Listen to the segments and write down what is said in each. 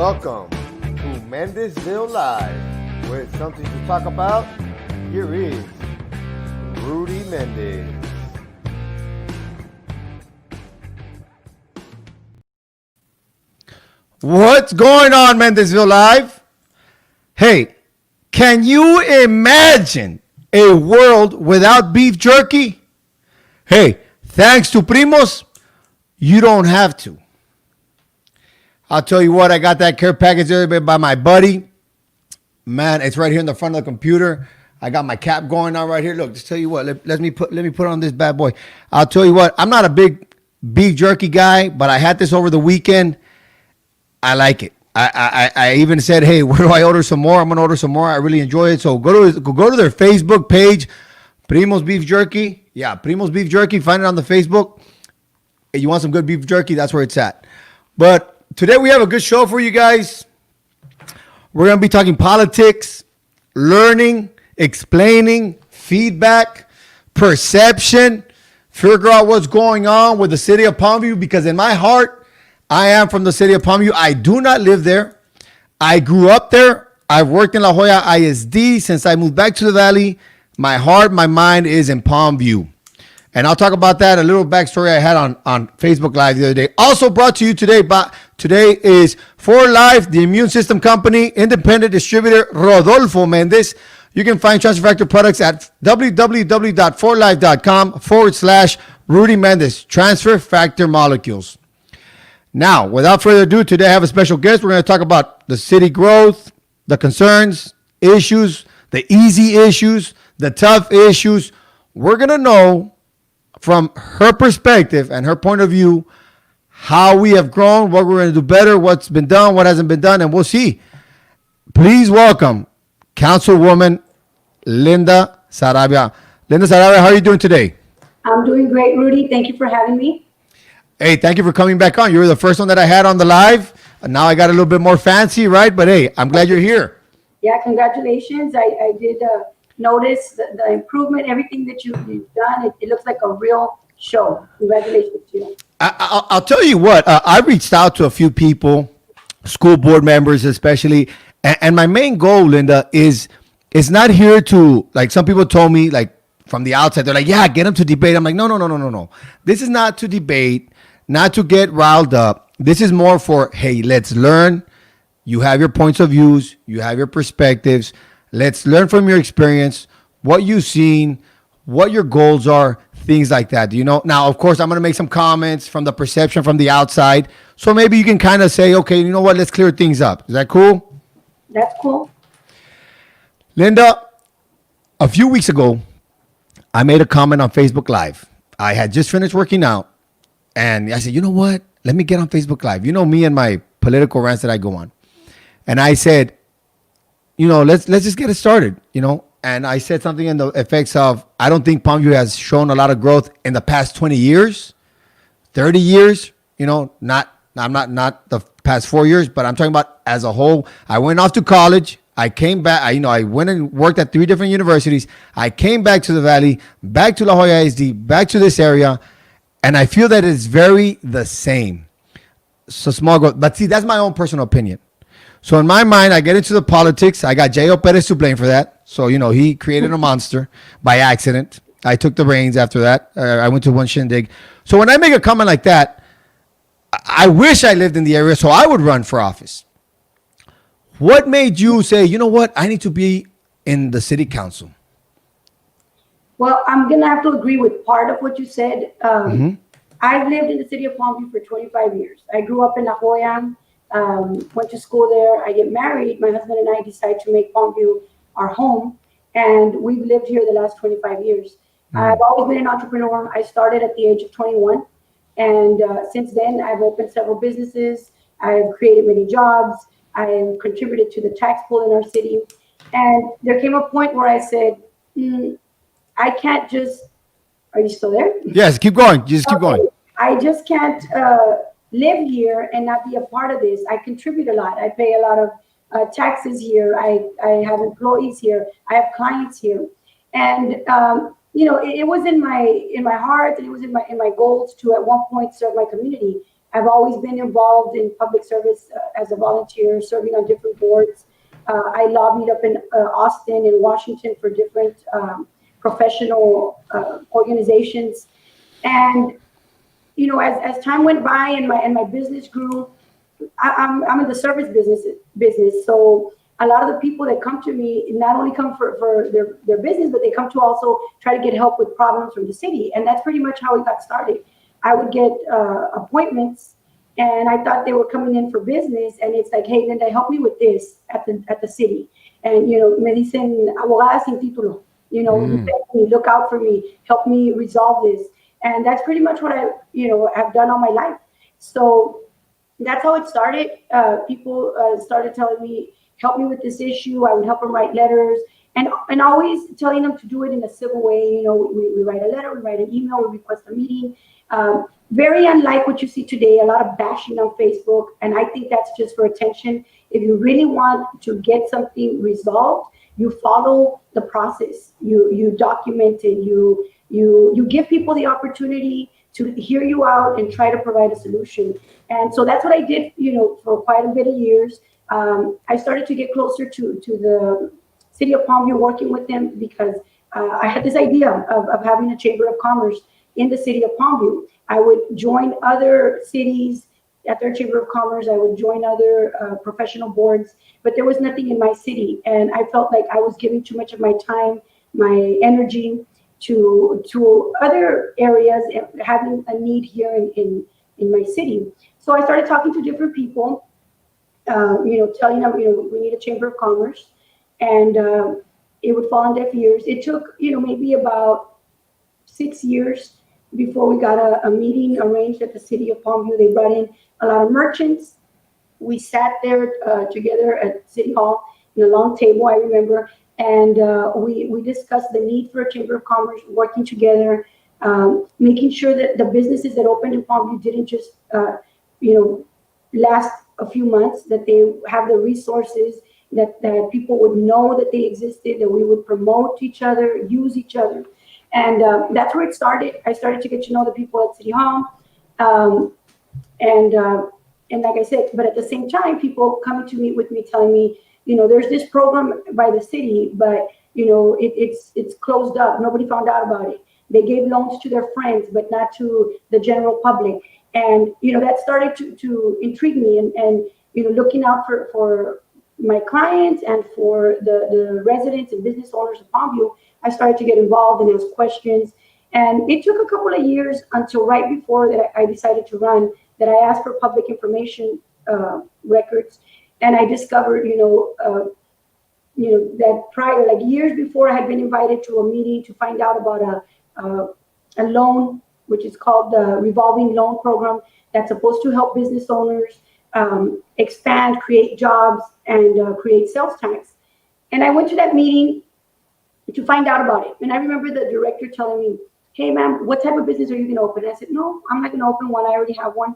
Welcome to Mendezville Live, with something to talk about. Here is Rudy Mendez. What's going on, Mendezville Live? Hey, can you imagine a world without beef jerky? Hey, thanks to Primos, you don't have to. I'll tell you what, I got that care package the other day by my buddy. Man, it's right here in the front of the computer. I got my cap going on right here. Look, just tell you what, let me put on this bad boy. I'll tell you what, I'm not a big beef jerky guy, but I had this over the weekend. I like it. I even said, hey, where do I order some more? I'm gonna order some more. I really enjoy it. So go to their Facebook page, Primos Beef Jerky. Yeah, Primos Beef Jerky. Find it on the Facebook. If you want some good beef jerky, that's where it's at. But today we have a good show for you guys. We're gonna be talking politics, learning, explaining, feedback, perception, figure out what's going on with the city of Palmview, because in my heart, I am from the city of Palmview. I do not live there. I grew up there. I've worked in La Jolla ISD since I moved back to the Valley. My heart, my mind is in Palmview. And I'll talk about that, a little backstory I had on Facebook Live the other day. Also brought to you today, today is For Life, the immune system company, independent distributor, Rodolfo Mendez. You can find Transfer Factor products at www.forlife.com/Rudy Mendez, Transfer Factor Molecules. Now, without further ado, today I have a special guest. We're going to talk about the city growth, the concerns, issues, the easy issues, the tough issues. We're going to know from her perspective and her point of view how we have grown, what we're going to do better, what's been done, what hasn't been done, and we'll see. Please welcome Councilwoman Linda Sarabia. Linda Sarabia, how are you doing today? I'm doing great, Rudy. Thank you for having me. Hey, thank you for coming back on. You were the first one that I had on the live. And now I got a little bit more fancy, right? But hey, I'm glad you're here. Yeah, congratulations. I did notice the improvement, everything that you've done. It looks like a real show. Congratulations to you. I'll tell you what, I reached out to a few people, school board members especially. And my main goal, Linda, is not here to, like some people told me, like from the outside, they're like, yeah, get them to debate. I'm like, no. This is not to debate. Not to get riled up. This is more for, hey, let's learn. You have your points of views. You have your perspectives. Let's learn from your experience, what you've seen, what your goals are, things like that. You know, now, of course, I'm going to make some comments from the perception from the outside. So maybe you can kind of say, okay, you know what? Let's clear things up. Is that cool? That's cool. Linda, a few weeks ago, I made a comment on Facebook Live. I had just finished working out. And I said, you know what? Let me get on Facebook Live. You know me and my political rants that I go on. And I said, you know, let's just get it started, you know. And I said something in the effects of, I don't think Palmview has shown a lot of growth in the past 20 years, 30 years, you know, not the past 4 years, but I'm talking about as a whole. I went off to college. I came back, I went and worked at 3 different universities. I came back to the Valley, back to La Jolla ISD, back to this area. And I feel that it's very the same. So small growth. But see, that's my own personal opinion. So in my mind, I get into the politics. I got J.O. Perez to blame for that. So, you know, he created a monster by accident. I took the reins after that. I went to one shindig. So when I make a comment like that, I wish I lived in the area so I would run for office. What made you say, you know what, I need to be in the city council? Well, I'm going to have to agree with part of what you said. I've lived in the city of Palmview for 25 years. I grew up in La Jolla, went to school there. I get married. My husband and I decide to make Palmview our home. And we've lived here the last 25 years. I've always been an entrepreneur. I started at the age of 21. And since then, I've opened several businesses. I've created many jobs. I've contributed to the tax pool in our city. And there came a point where I said, I can't just, are you still there? Yes, keep going. Just keep going. I just can't live here and not be a part of this. I contribute a lot. I pay a lot of taxes here. I have employees here. I have clients here. And, you know, it was in my heart, and it was in my goals to at one point serve my community. I've always been involved in public service as a volunteer, serving on different boards. I lobbied up in Austin and Washington for different professional organizations. And as time went by and my business grew, I'm in the service business. So a lot of the people that come to me not only come for their business, but they come to also try to get help with problems from the city. And that's pretty much how it got started. I would get appointments, and I thought they were coming in for business. And it's like, hey, Linda, help me with this at the city. And me dicen abogada sin título. Look out for me, help me resolve this. And that's pretty much what I have done all my life. So that's how it started. People started telling me, help me with this issue. I would help them write letters, and always telling them to do it in a civil way. We write a letter, we write an email, we request a meeting. Very unlike what you see today, a lot of bashing on Facebook. And I think that's just for attention. If you really want to get something resolved, you follow the process. You document it. You give people the opportunity to hear you out and try to provide a solution. And so that's what I did, for quite a bit of years. I started to get closer to the city of Palmview, working with them because I had this idea of having a chamber of commerce in the city of Palmview. I would join other cities at their chamber of commerce. I would join other professional boards, but there was nothing in my city. And I felt like I was giving too much of my time, my energy to other areas, having a need here in my city. So I started talking to different people, telling them, we need a chamber of commerce, and it would fall on deaf ears. It took, maybe about 6 years before we got a meeting arranged at the city of Palmview. They brought in a lot of merchants. We sat there together at City Hall in a long table, I remember, and we discussed the need for a chamber of commerce, working together, making sure that the businesses that opened in Palmview didn't just, last a few months, that they have the resources, that people would know that they existed, that we would promote each other, use each other. And that's where it started. I started to get to know the people at City Hall. And like I said, but at the same time, people coming to meet with me, telling me, there's this program by the city, but it's closed up. Nobody found out about it. They gave loans to their friends, but not to the general public. And that started to intrigue me. And looking out for my clients and for the residents and business owners of Palmview, I started to get involved and ask questions. And it took a couple of years until right before that I decided to run, that I asked for public information records. And I discovered, that prior, like years before, I had been invited to a meeting to find out about a loan, which is called the revolving loan program, that's supposed to help business owners expand, create jobs, and create sales tax. And I went to that meeting to find out about it. And I remember the director telling me, hey, ma'am, what type of business are you going to open? And I said, no, I'm not going to open one. I already have one.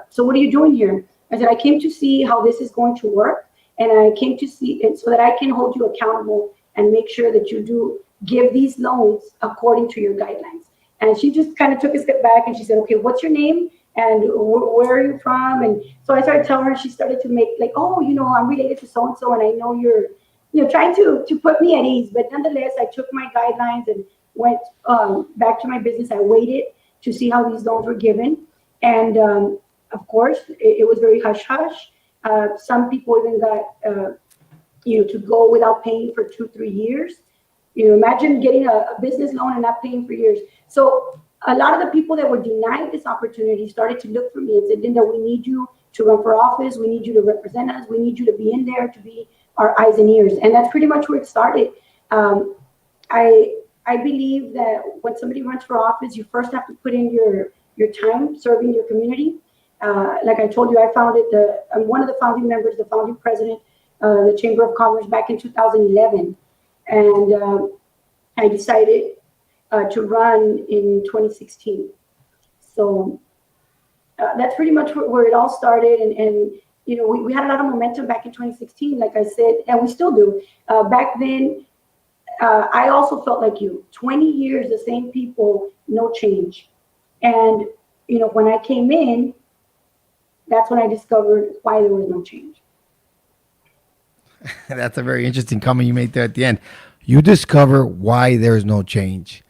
So what are you doing here? I said, I came to see how this is going to work. And I came to see it so that I can hold you accountable and make sure that you do give these loans according to your guidelines. And she just kind of took a step back and she said, okay, what's your name? And where are you from? And so I started telling her, and she started to make like, oh, I'm related to so-and-so, and I know you're trying to put me at ease. But nonetheless, I took my guidelines and went back to my business. I waited to see how these loans were given. And of course, it was very hush-hush. Some people even got, to go without paying for 2-3 years. Imagine getting a business loan and not paying for years. So a lot of the people that were denied this opportunity started to look for me and said, Linda, we need you to run for office. We need you to represent us. We need you to be in there, to be our eyes and ears. And that's pretty much where it started. I believe that when somebody runs for office, you first have to put in your time serving your community. Like I told you, I'm one of the founding members, the founding president, the Chamber of Commerce back in 2011. And I decided to run in 2016. So that's pretty much where it all started. And we had a lot of momentum back in 2016, like I said, and we still do. Back then, I also felt like you. 20 years, the same people, no change. And when I came in, that's when I discovered why there was no change. That's a very interesting comment you made there at the end. You discover why there's no change.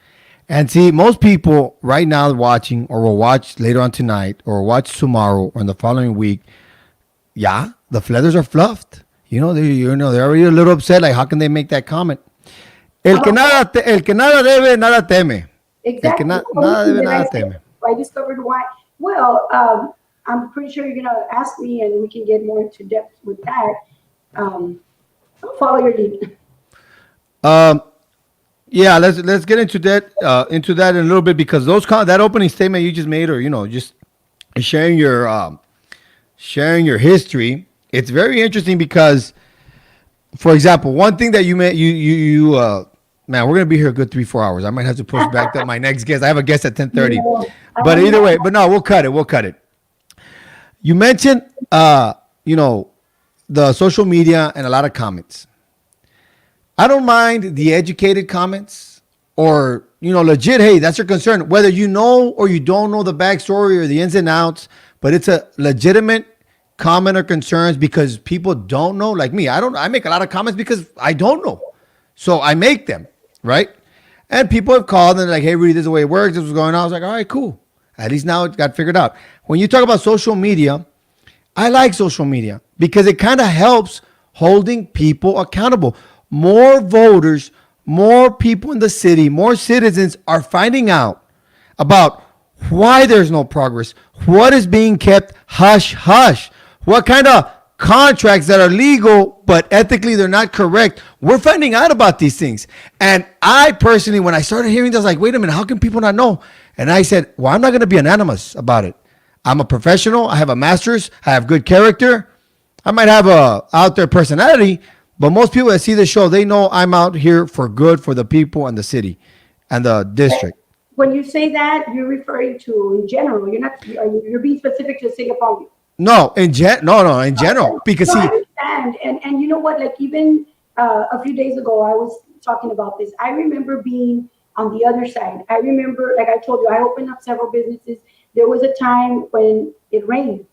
And see, most people right now watching or will watch later on tonight or watch tomorrow or in the following week, yeah, the feathers are fluffed. They're already a little upset. Like, how can they make that comment? El que nada debe, nada teme. Exactly. El que nada debe, nada teme. I discovered why. Well, I'm pretty sure you're going to ask me and we can get more into depth with that. I'll follow your lead. Yeah, let's get into that in a little bit, because that opening statement you just made, or just sharing your history, it's very interesting because, for example, one thing that you man, we're gonna be here a good 3-4 hours. I might have to push back my next guest. I have a guest at 10:30, but either way, no, we'll cut it. You mentioned the social media and a lot of comments. I don't mind the educated comments or, legit, hey, that's your concern. Whether you know or you don't know the backstory or the ins and outs, but it's a legitimate comment or concerns because people don't know. Like me, I make a lot of comments because I don't know. So I make them, right? And people have called and they're like, hey, Rudy, this is the way it works. This was going on. I was like, all right, cool. At least now it got figured out. When you talk about social media, I like social media because it kind of helps holding people accountable. More voters, more people in the city, more citizens are finding out about why there's no progress, what is being kept hush hush, what kind of contracts that are legal but ethically they're not correct. We're finding out about these things. And I personally, when I started hearing this, I was like, wait a minute, how can people not know? And I said, well, I'm not going to be anonymous about it. I'm a professional. I have a master's. I have good character. I might have a out there personality, but most people that see the show, they know I'm out here for good for the people and the city and the district. When you say that, you're referring to in general. You're being specific to the city of Palm Beach. No, in general, because I understand, and you know what? Like even a few days ago, I was talking about this. I remember being on the other side. I remember, like I told you, I opened up several businesses. There was a time when it rained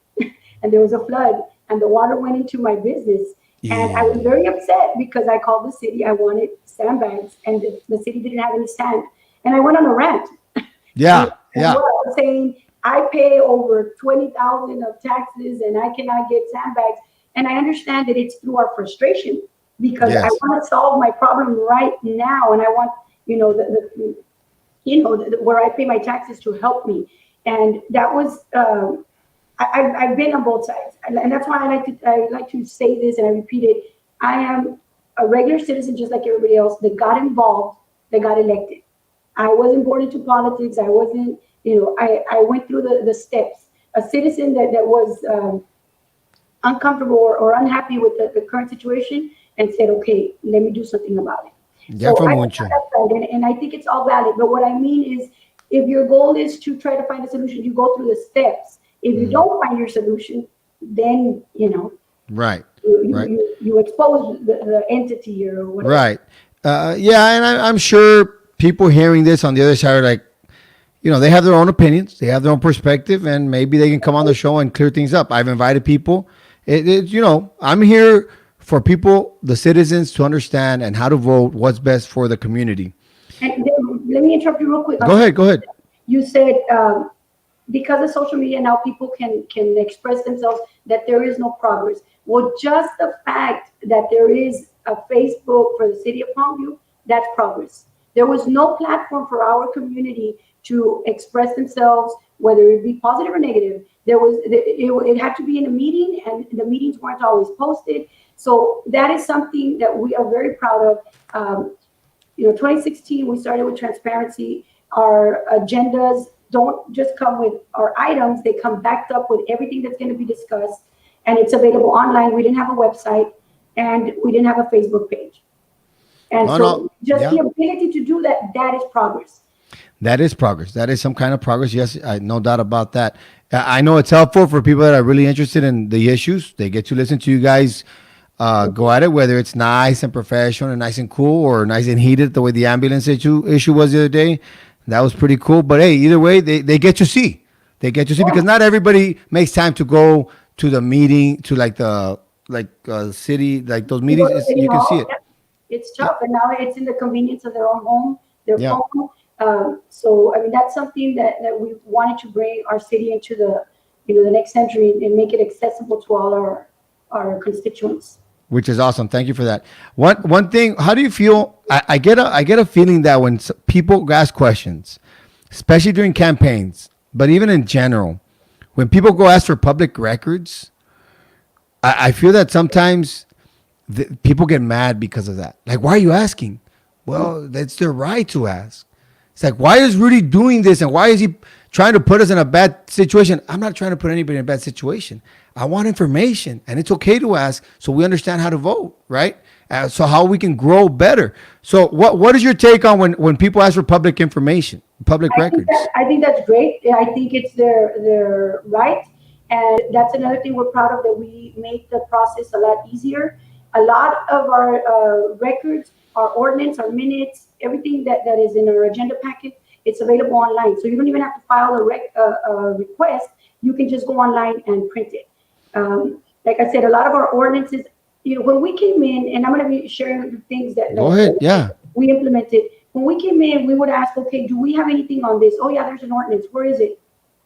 and there was a flood and the water went into my business. Yeah. And I was very upset because I called the city. I wanted sandbags and the city didn't have any sand. And I went on a rant. Yeah. and I was saying, I pay over $20,000 of taxes and I cannot get sandbags. And I understand that it's through our frustration because I want to solve my problem right now. And I want, where I pay my taxes to help me. And that was, I've been on both sides. And that's why I like to say this and I repeat it. I am a regular citizen just like everybody else that got involved, that got elected. I wasn't born into politics. I wasn't, I went through the steps. A citizen that was uncomfortable or unhappy with the current situation and said, okay, let me do something about it. And I think it's all valid. But what I mean is, if your goal is to try to find a solution, you go through the steps. If you don't find your solution, then, right. You expose the entity or whatever. Right. And I'm sure people hearing this on the other side are like, they have their own opinions, they have their own perspective, and maybe they can come on the show and clear things up. I've invited people. I'm here for people, the citizens, to understand and how to vote, what's best for the community. And let me interrupt you real quick. Go ahead. You said because of social media now, people can express themselves that there is no progress. Well, just the fact that there is a Facebook for the city of Palmview, that's progress. There was no platform for our community to express themselves, whether it be positive or negative. It had to be in a meeting, and the meetings weren't always posted. So that is something that we are very proud of. 2016, we started with transparency. Our agendas don't just come with our items, they come backed up with everything that's going to be discussed, and it's available online. We didn't have a website, and we didn't have a Facebook page. And the ability to do that is progress. That is progress. That is some kind of progress. Yes, no doubt about that. I know it's helpful for people that are really interested in the issues. They get to listen to you guys go at it, whether it's nice and professional and nice and cool or nice and heated, the way the ambulance issue was the other day. That was pretty cool. But hey, either way, they get to see. They get to see because not everybody makes time to go to the meeting, to like the city, like those You go meetings. to City You can see Hall, it. yeah, it's tough, and now it's in the convenience of their own home, their Yeah. phone. So I mean, that's something that we wanted to bring our city into the next century and make it accessible to all our constituents. Which is awesome. Thank you for that. One thing, how do you feel? I get a feeling that when people ask questions, especially during campaigns, but even in general, when people go ask for public records, I feel that sometimes people get mad because of that. Like, why are you asking? Well, that's their right to ask. It's like, why is Rudy doing this, and why is he trying to put us in a bad situation? I'm not trying to put anybody in a bad situation. I want information, and it's okay to ask so we understand how to vote, right? So how we can grow better. So what is your take on when people ask for public information, public records? I think that's great. I think it's their right, and that's another thing we're proud of, that we make the process a lot easier. A lot of our records, our ordinance, our minutes, everything that is in our agenda packet, it's available online. So you don't even have to file a request. You can just go online and print it. Like I said, a lot of our ordinances, when we came in, and I'm going to be sharing the things Go ahead. Yeah. we implemented. When we came in, we would ask, okay, do we have anything on this? Oh yeah, there's an ordinance. Where is it?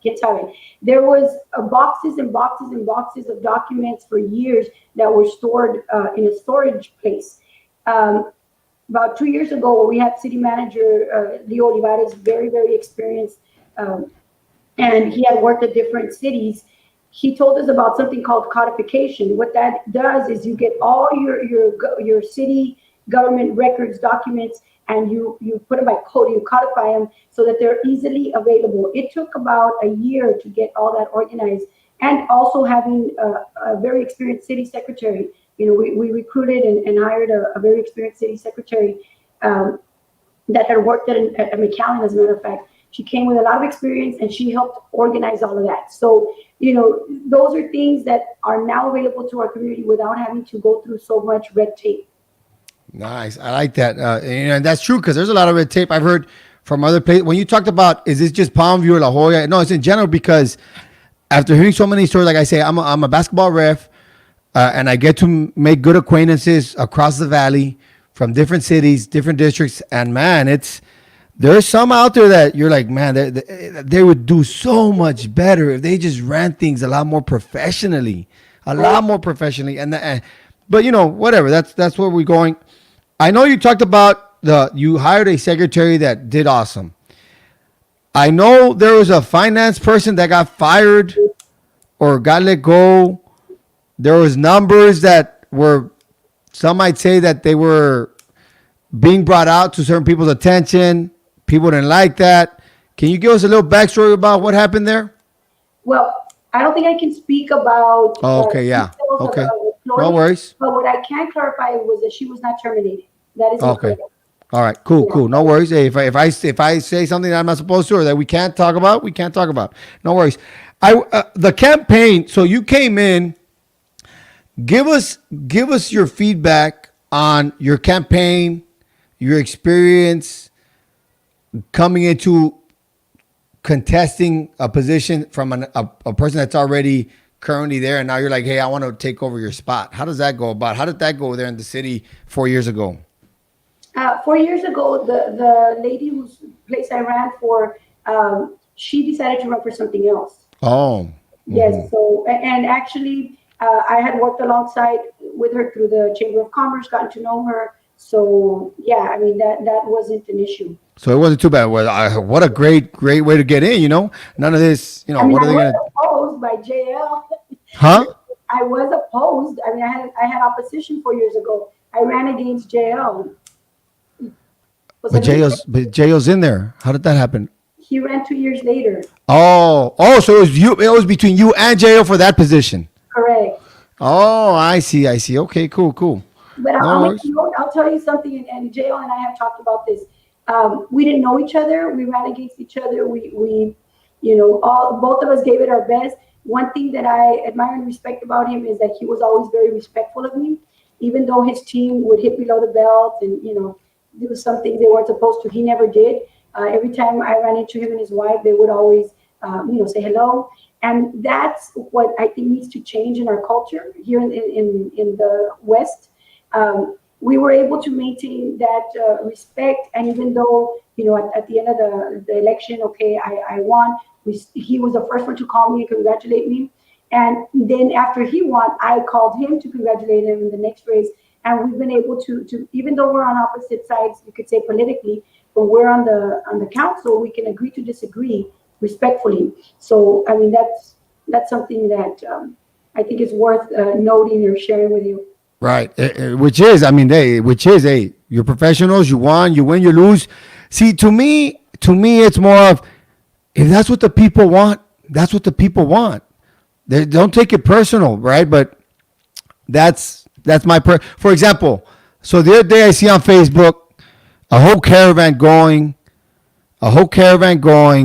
Can't tell it. There was boxes and boxes and boxes of documents for years that were stored in a storage place. About 2 years ago, we had city manager Leo Olivares, very, very experienced, and he had worked at different cities. He told us about something called codification. What that does is you get all your city government records, documents, and you put them by code, you codify them so that they're easily available. It took about a year to get all that organized, and also having a very experienced city secretary. We recruited and hired a very experienced city secretary that had worked at McAllen, as a matter of fact. She came with a lot of experience, and she helped organize all of that. So, those are things that are now available to our community without having to go through so much red tape. Nice. I like that. And that's true, because there's a lot of red tape. I've heard from other places. When you talked about, is this just Palmview or La Jolla? No, it's in general, because after hearing so many stories, like I say, I'm a basketball ref, and I get to make good acquaintances across the valley from different cities, different districts. And man, there's some out there that you're like, man, they would do so much better if they just ran things a lot more professionally, but whatever. That's where we're going. I know you talked about you hired a secretary that did awesome. I know there was a finance person that got fired or got let go. There was numbers that were, some might say that they were being brought out to certain people's attention. People didn't like that. Can you give us a little backstory about what happened there? Well, I don't think I can speak about. Oh, okay, yeah. Okay. No worries. But what I can clarify was that she was not terminated. That is Okay. incorrect. All right. Cool. No worries. Hey, if I say something that I'm not supposed to, or that we can't talk about, we can't talk about. No worries. The campaign. So you came in. Give us your feedback on your campaign, your experience coming into contesting a position from a person that's already currently there, and now you're like, hey, I want to take over your spot. How does that go about? How did that go there in the city 4 years ago? 4 years ago, the lady whose place I ran for, she decided to run for something else. Oh. Mm-hmm. Yes. So, and actually, I had worked alongside with her through the Chamber of Commerce, gotten to know her. So yeah, I mean, that wasn't an issue. So it wasn't too bad. Well, what a great way to get in. None of this. I mean, what are they I gonna? was opposed by JL. Huh? I was opposed. I mean, I had opposition 4 years ago. I ran against JL. But JL's in there. How did that happen? He ran 2 years later. Oh, so it was you. It was between you and JL for that position. Correct. Oh, I see. Okay, cool. But I'll tell you something, and JL and I have talked about this. We didn't know each other. We ran against each other. We both of us gave it our best. One thing that I admire and respect about him is that he was always very respectful of me, even though his team would hit below the belt and do something they weren't supposed to. He never did. Every time I ran into him and his wife, they would always say hello. And that's what I think needs to change in our culture here in the West. We were able to maintain that respect, and even though, at the end of the election, okay, I won. He was the first one to call me and congratulate me. And then after he won, I called him to congratulate him in the next race. And we've been able to, even though we're on opposite sides, you could say politically, but we're on the council, we can agree to disagree respectfully. So, I mean, that's something that I think is worth noting or sharing with you. Right. Which is, hey, you're professionals, you won, you win, you lose. See, to me, it's more of, if that's what the people want, that's what the people want. They don't take it personal, right? But that's my for example. So the other day I see on Facebook a whole caravan going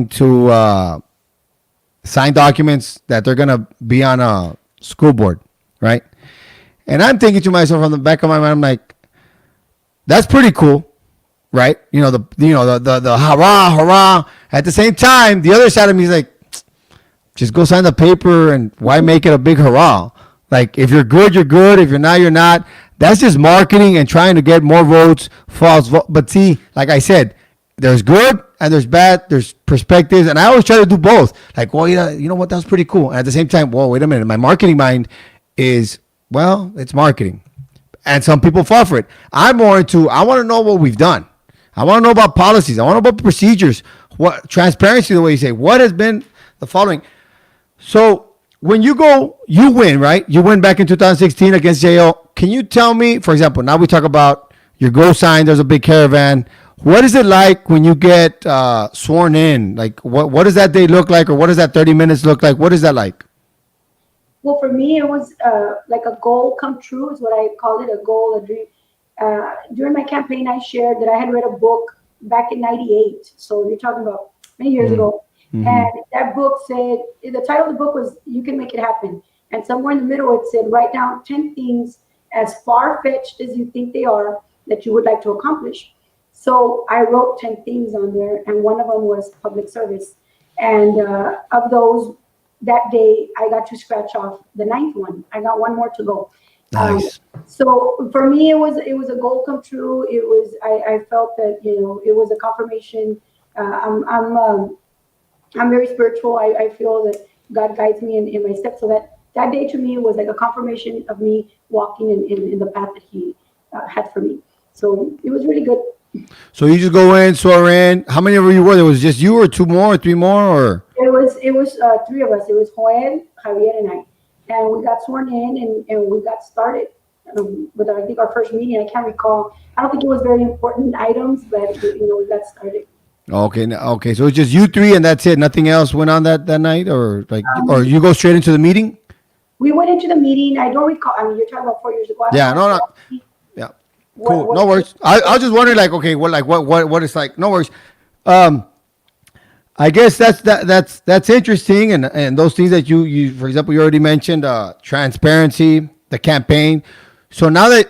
to sign documents that they're gonna be on a school board, right? And I'm thinking to myself from the back of my mind, I'm like, that's pretty cool, right? The hurrah, hurrah. At the same time, the other side of me is like, just go sign the paper, and why make it a big hurrah? Like, if you're good, you're good. If you're not, you're not. That's just marketing and trying to get more votes, false vote. But see, like I said, there's good and there's bad. There's perspectives, and I always try to do both. Like, well, you know what? That was pretty cool. And at the same time, whoa, wait a minute. My marketing mind is, well, it's marketing, and some people fall for it. I'm more into, I want to know what we've done. I want to know about policies. I want to know about procedures. What transparency, the way you say, what has been the following. So when you go, you win, right? You win back in 2016 against JO. Can you tell me, for example, now we talk about your goal sign, there's a big caravan. What is it like when you get sworn in? Like, what does that day look like, or what does that 30 minutes look like? What is that like? Well, for me, it was like a goal come true is what I call it, a goal, a dream. During my campaign, I shared that I had read a book back in 98. So you're talking about many years ago. Mm-hmm. And that book said, the title of the book was You Can Make It Happen. And somewhere in the middle, it said, write down 10 things as far-fetched as you think they are that you would like to accomplish. So I wrote 10 things on there, and one of them was public service. And of those, that day, I got to scratch off the 9th one. I got one more to go. Nice. So for me, it was a goal come true. It was, I felt that, it was a confirmation. I'm very spiritual. I feel that God guides me in my steps. So that day to me was like a confirmation of me walking in the path that He had for me. So it was really good. So you just go in, swear in. How many of you were there? Was it just you, or two more, or three more, or? It was three of us. It was Joel, Javier, and I. And we got sworn in, and we got started with, I think, our first meeting. I can't recall. I don't think it was very important items, but we got started. Okay. So it's just you three, and that's it. Nothing else went on that night, or or you go straight into the meeting? We went into the meeting. I don't recall. I mean, you're talking about 4 years ago. Yeah, no. Yeah, cool. No worries. I was just wondering, like, okay, what it's like. No worries. I guess that's interesting, and those things that you for example, you already mentioned transparency, the campaign. So now that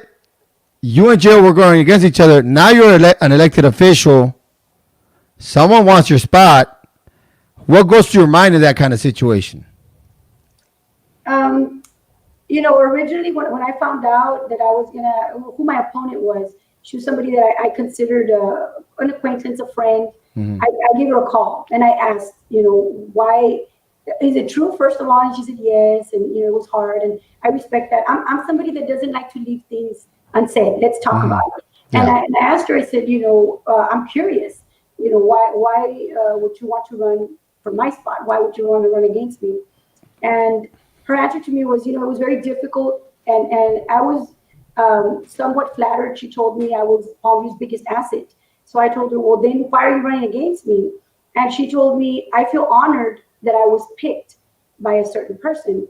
you and Jill were going against each other, now you're an elected official. Someone wants your spot. What goes through your mind in that kind of situation? Originally when I found out that I was who my opponent was, she was somebody that I considered an acquaintance, a friend. Mm-hmm. I gave her a call and I asked, why is it true? First of all, and she said yes, and it was hard, and I respect that. I'm somebody that doesn't like to leave things unsaid. Let's talk about it. Yeah. And I asked her. I said, I'm curious. Why would you want to run for my spot? Why would you want to run against me? And her answer to me was, it was very difficult, and I was somewhat flattered. She told me I was Palmview's biggest asset. So I told her, well, then why are you running against me? And she told me, I feel honored that I was picked by a certain person.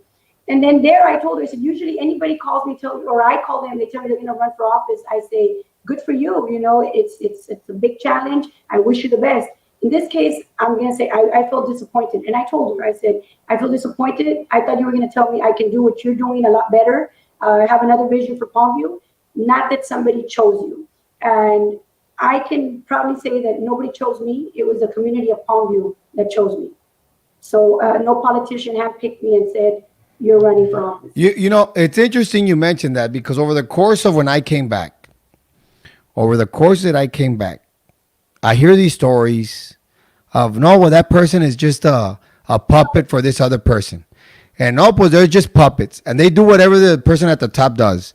And then there I told her, I said, usually anybody calls me, or I call them, they tell me they're going to run for office. I say, good for you. It's a big challenge. I wish you the best. In this case, I'm going to say I felt disappointed. And I told her, I said, I feel disappointed. I thought you were going to tell me I can do what you're doing a lot better. I have another vision for Palmview. Not that somebody chose you. And I can probably say that nobody chose me. It was the community of Palmview that chose me. So no politician handpicked me and said, you're running for office. You know, it's interesting you mentioned that because over the course of when I came back, I hear these stories of no, well, that person is just a puppet for this other person. And no, pues they're just puppets. And they do whatever the person at the top does.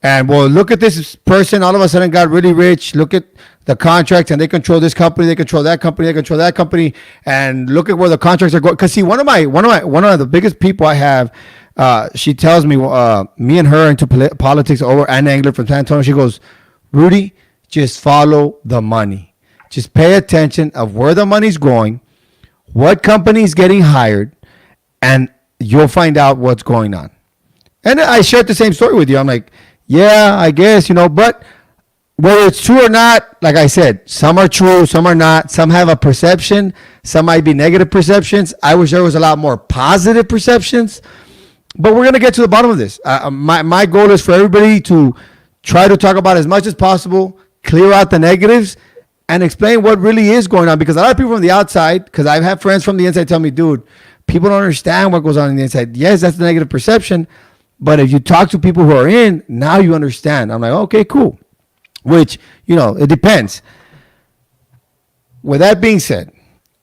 And well, look at this person, all of a sudden got really rich. Look at the contracts and they control this company, they control that company, they control that company. And look at where the contracts are going. Because see, one of the biggest people I have, she tells me, me and her into politics over Anna Engler from San Antonio. She goes, Rudy, just follow the money. Just pay attention of where the money's going, what company is getting hired, and you'll find out what's going on. And I shared the same story with you. I'm like, yeah, I guess, but whether it's true or not, like I said, some are true, some are not. Some have a perception. Some might be negative perceptions. I wish there was a lot more positive perceptions. But we're going to get to the bottom of this. My goal is for everybody to try to talk about as much as possible, clear out the negatives, and explain what really is going on. Because a lot of people from the outside, because I've had friends from the inside tell me, dude, people don't understand what goes on the inside. Yes, that's the negative perception. But if you talk to people who are in, now you understand. I'm like, okay, cool. Which, it depends. With that being said,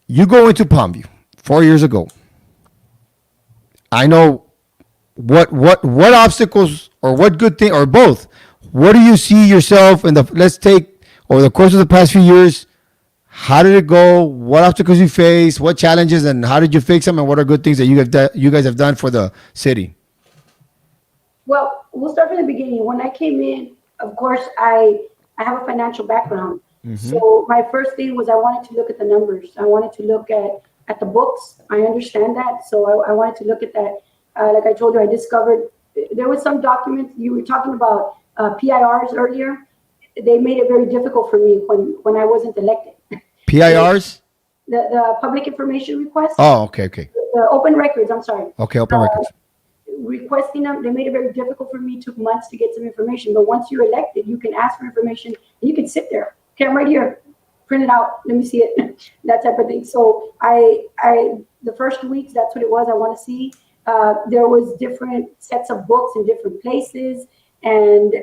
you go into Palmview 4 years ago. I know what obstacles or what good thing or both. What do you see yourself in let's take over the course of the past few years? How did it go? What obstacles you face? What challenges and how did you fix them? And what are good things that you guys have done for the city? Well, we'll start from the beginning. When I came in, of course, I have a financial background. Mm-hmm. So my first thing was I wanted to look at the numbers. I wanted to look at the books. I understand that. So I wanted to look at that. Like I told you, I discovered there was some documents. You were talking about PIRs earlier. They made it very difficult for me when I wasn't elected. PIRs? The public information request. Oh, okay. The open records, I'm sorry. Okay, open records. Requesting them, they made it very difficult for me. It took months to get some information. But once you're elected, you can ask for information. And you can sit there. Okay, I'm right here. Print it out. Let me see it. That type of thing. So I the first weeks, that's what it was. I want to see. There was different sets of books in different places. And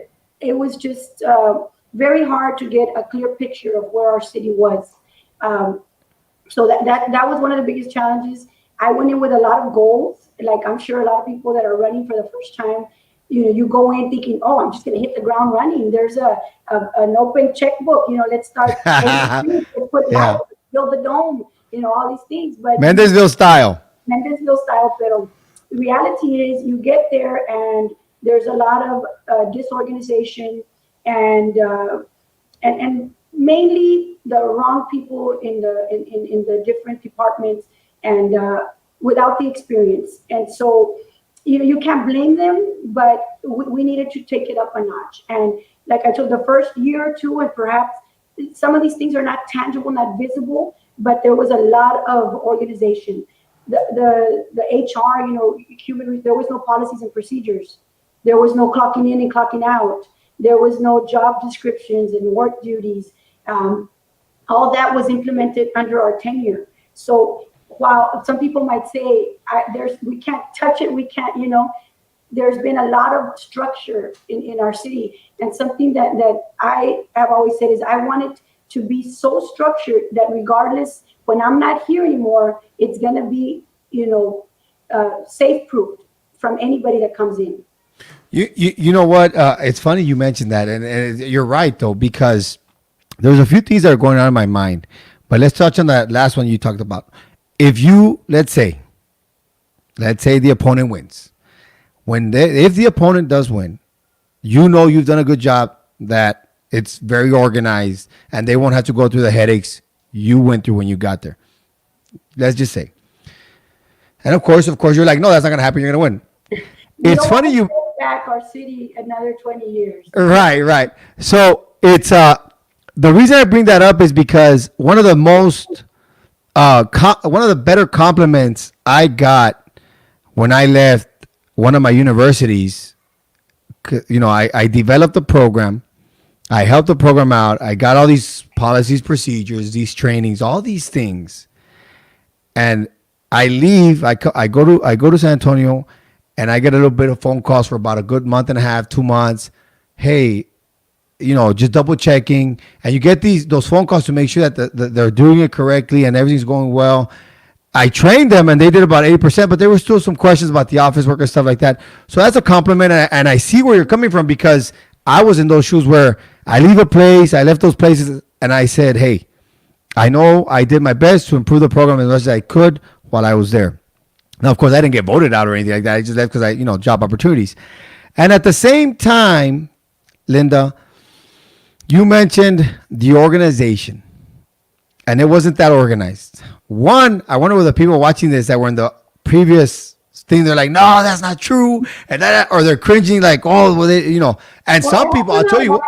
it was just very hard to get a clear picture of where our city was. So that was one of the biggest challenges. I went in with a lot of goals. Like I'm sure a lot of people that are running for the first time, you go in thinking, oh, I'm just going to hit the ground running. There's an open checkbook. Let's start. Let's put lights, build the dome. All these things. But Mendezville style. But the reality is, you get there and there's a lot of disorganization and mainly the wrong people in the different departments and without the experience. And so, you can't blame them, but we needed to take it up a notch. And like I told, the first year or two, and perhaps some of these things are not tangible, not visible, but there was a lot of organization. The HR, there was no policies and procedures. There was no clocking in and clocking out. There was no job descriptions and work duties. All that was implemented under our tenure. So while some people might say we can't touch it, we can't, there's been a lot of structure in our city. And something that I have always said is I want it to be so structured that regardless, when I'm not here anymore, it's going to be, safe-proof from anybody that comes in. You know what? It's funny you mentioned that. And you're right, though, because there's a few things that are going on in my mind. But let's touch on that last one you talked about. If you, let's say the opponent wins. If the opponent does win, you've done a good job, that it's very organized and they won't have to go through the headaches you went through when you got there. Let's just say. And of course, you're like, no, that's not going to happen. You're going to win. It's funny you back our city another 20 years. Right. So it's the reason I bring that up is because one of the most one of the better compliments I got when I left one of my universities, I developed the program. I helped the program out. I got all these policies, procedures, these trainings, all these things. And I leave. I go to San Antonio, and I get a little bit of phone calls for about a good month and a half, 2 months. Hey, just double checking, and you get those phone calls to make sure that they're doing it correctly and everything's going well. I trained them, and they did about 80%, but there were still some questions about the office work and stuff like that. So that's a compliment, and I see where you're coming from, because I was in those shoes where I leave a place, I left those places, and I said, hey, I know I did my best to improve the program as much as I could while I was there. Now, of course, I didn't get voted out or anything like that. I just left because job opportunities. And at the same time, Linda, you mentioned the organization, and it wasn't that organized. One, I wonder whether the people watching this that were in the previous thing, they're like, no, that's not true. And or they're cringing like, oh, well, and well, some people, I'll tell you.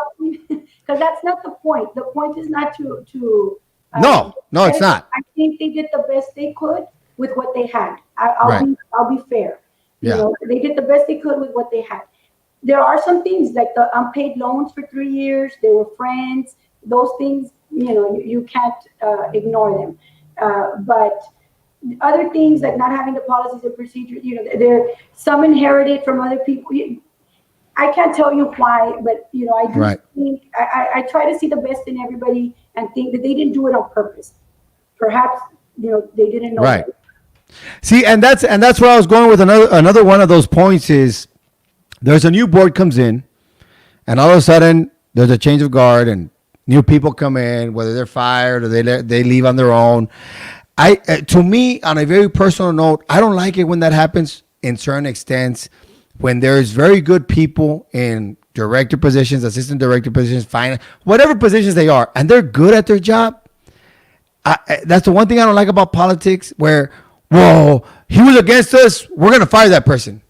Because that's not the point. The point is not to no, it's not. I think they did the best they could with what they had. I'll be fair. Yeah. They did the best they could with what they had. There are some things like the unpaid loans for 3 years. They were friends. Those things, you can't ignore them. But other things like not having the policies and procedures, they're some inherited from other people. I can't tell you why, but I do think I try to see the best in everybody and think that they didn't do it on purpose. Perhaps they didn't know. Right. See, and that's where I was going with another one of those points is there's a new board comes in, and all of a sudden there's a change of guard and new people come in, whether they're fired or they leave on their own. To me, on a very personal note, I don't like it when that happens in certain extents, when there's very good people in director positions, assistant director positions, finance, whatever positions they are, and they're good at their job. That's the one thing I don't like about politics, where, whoa, he was against us, we're going to fire that person.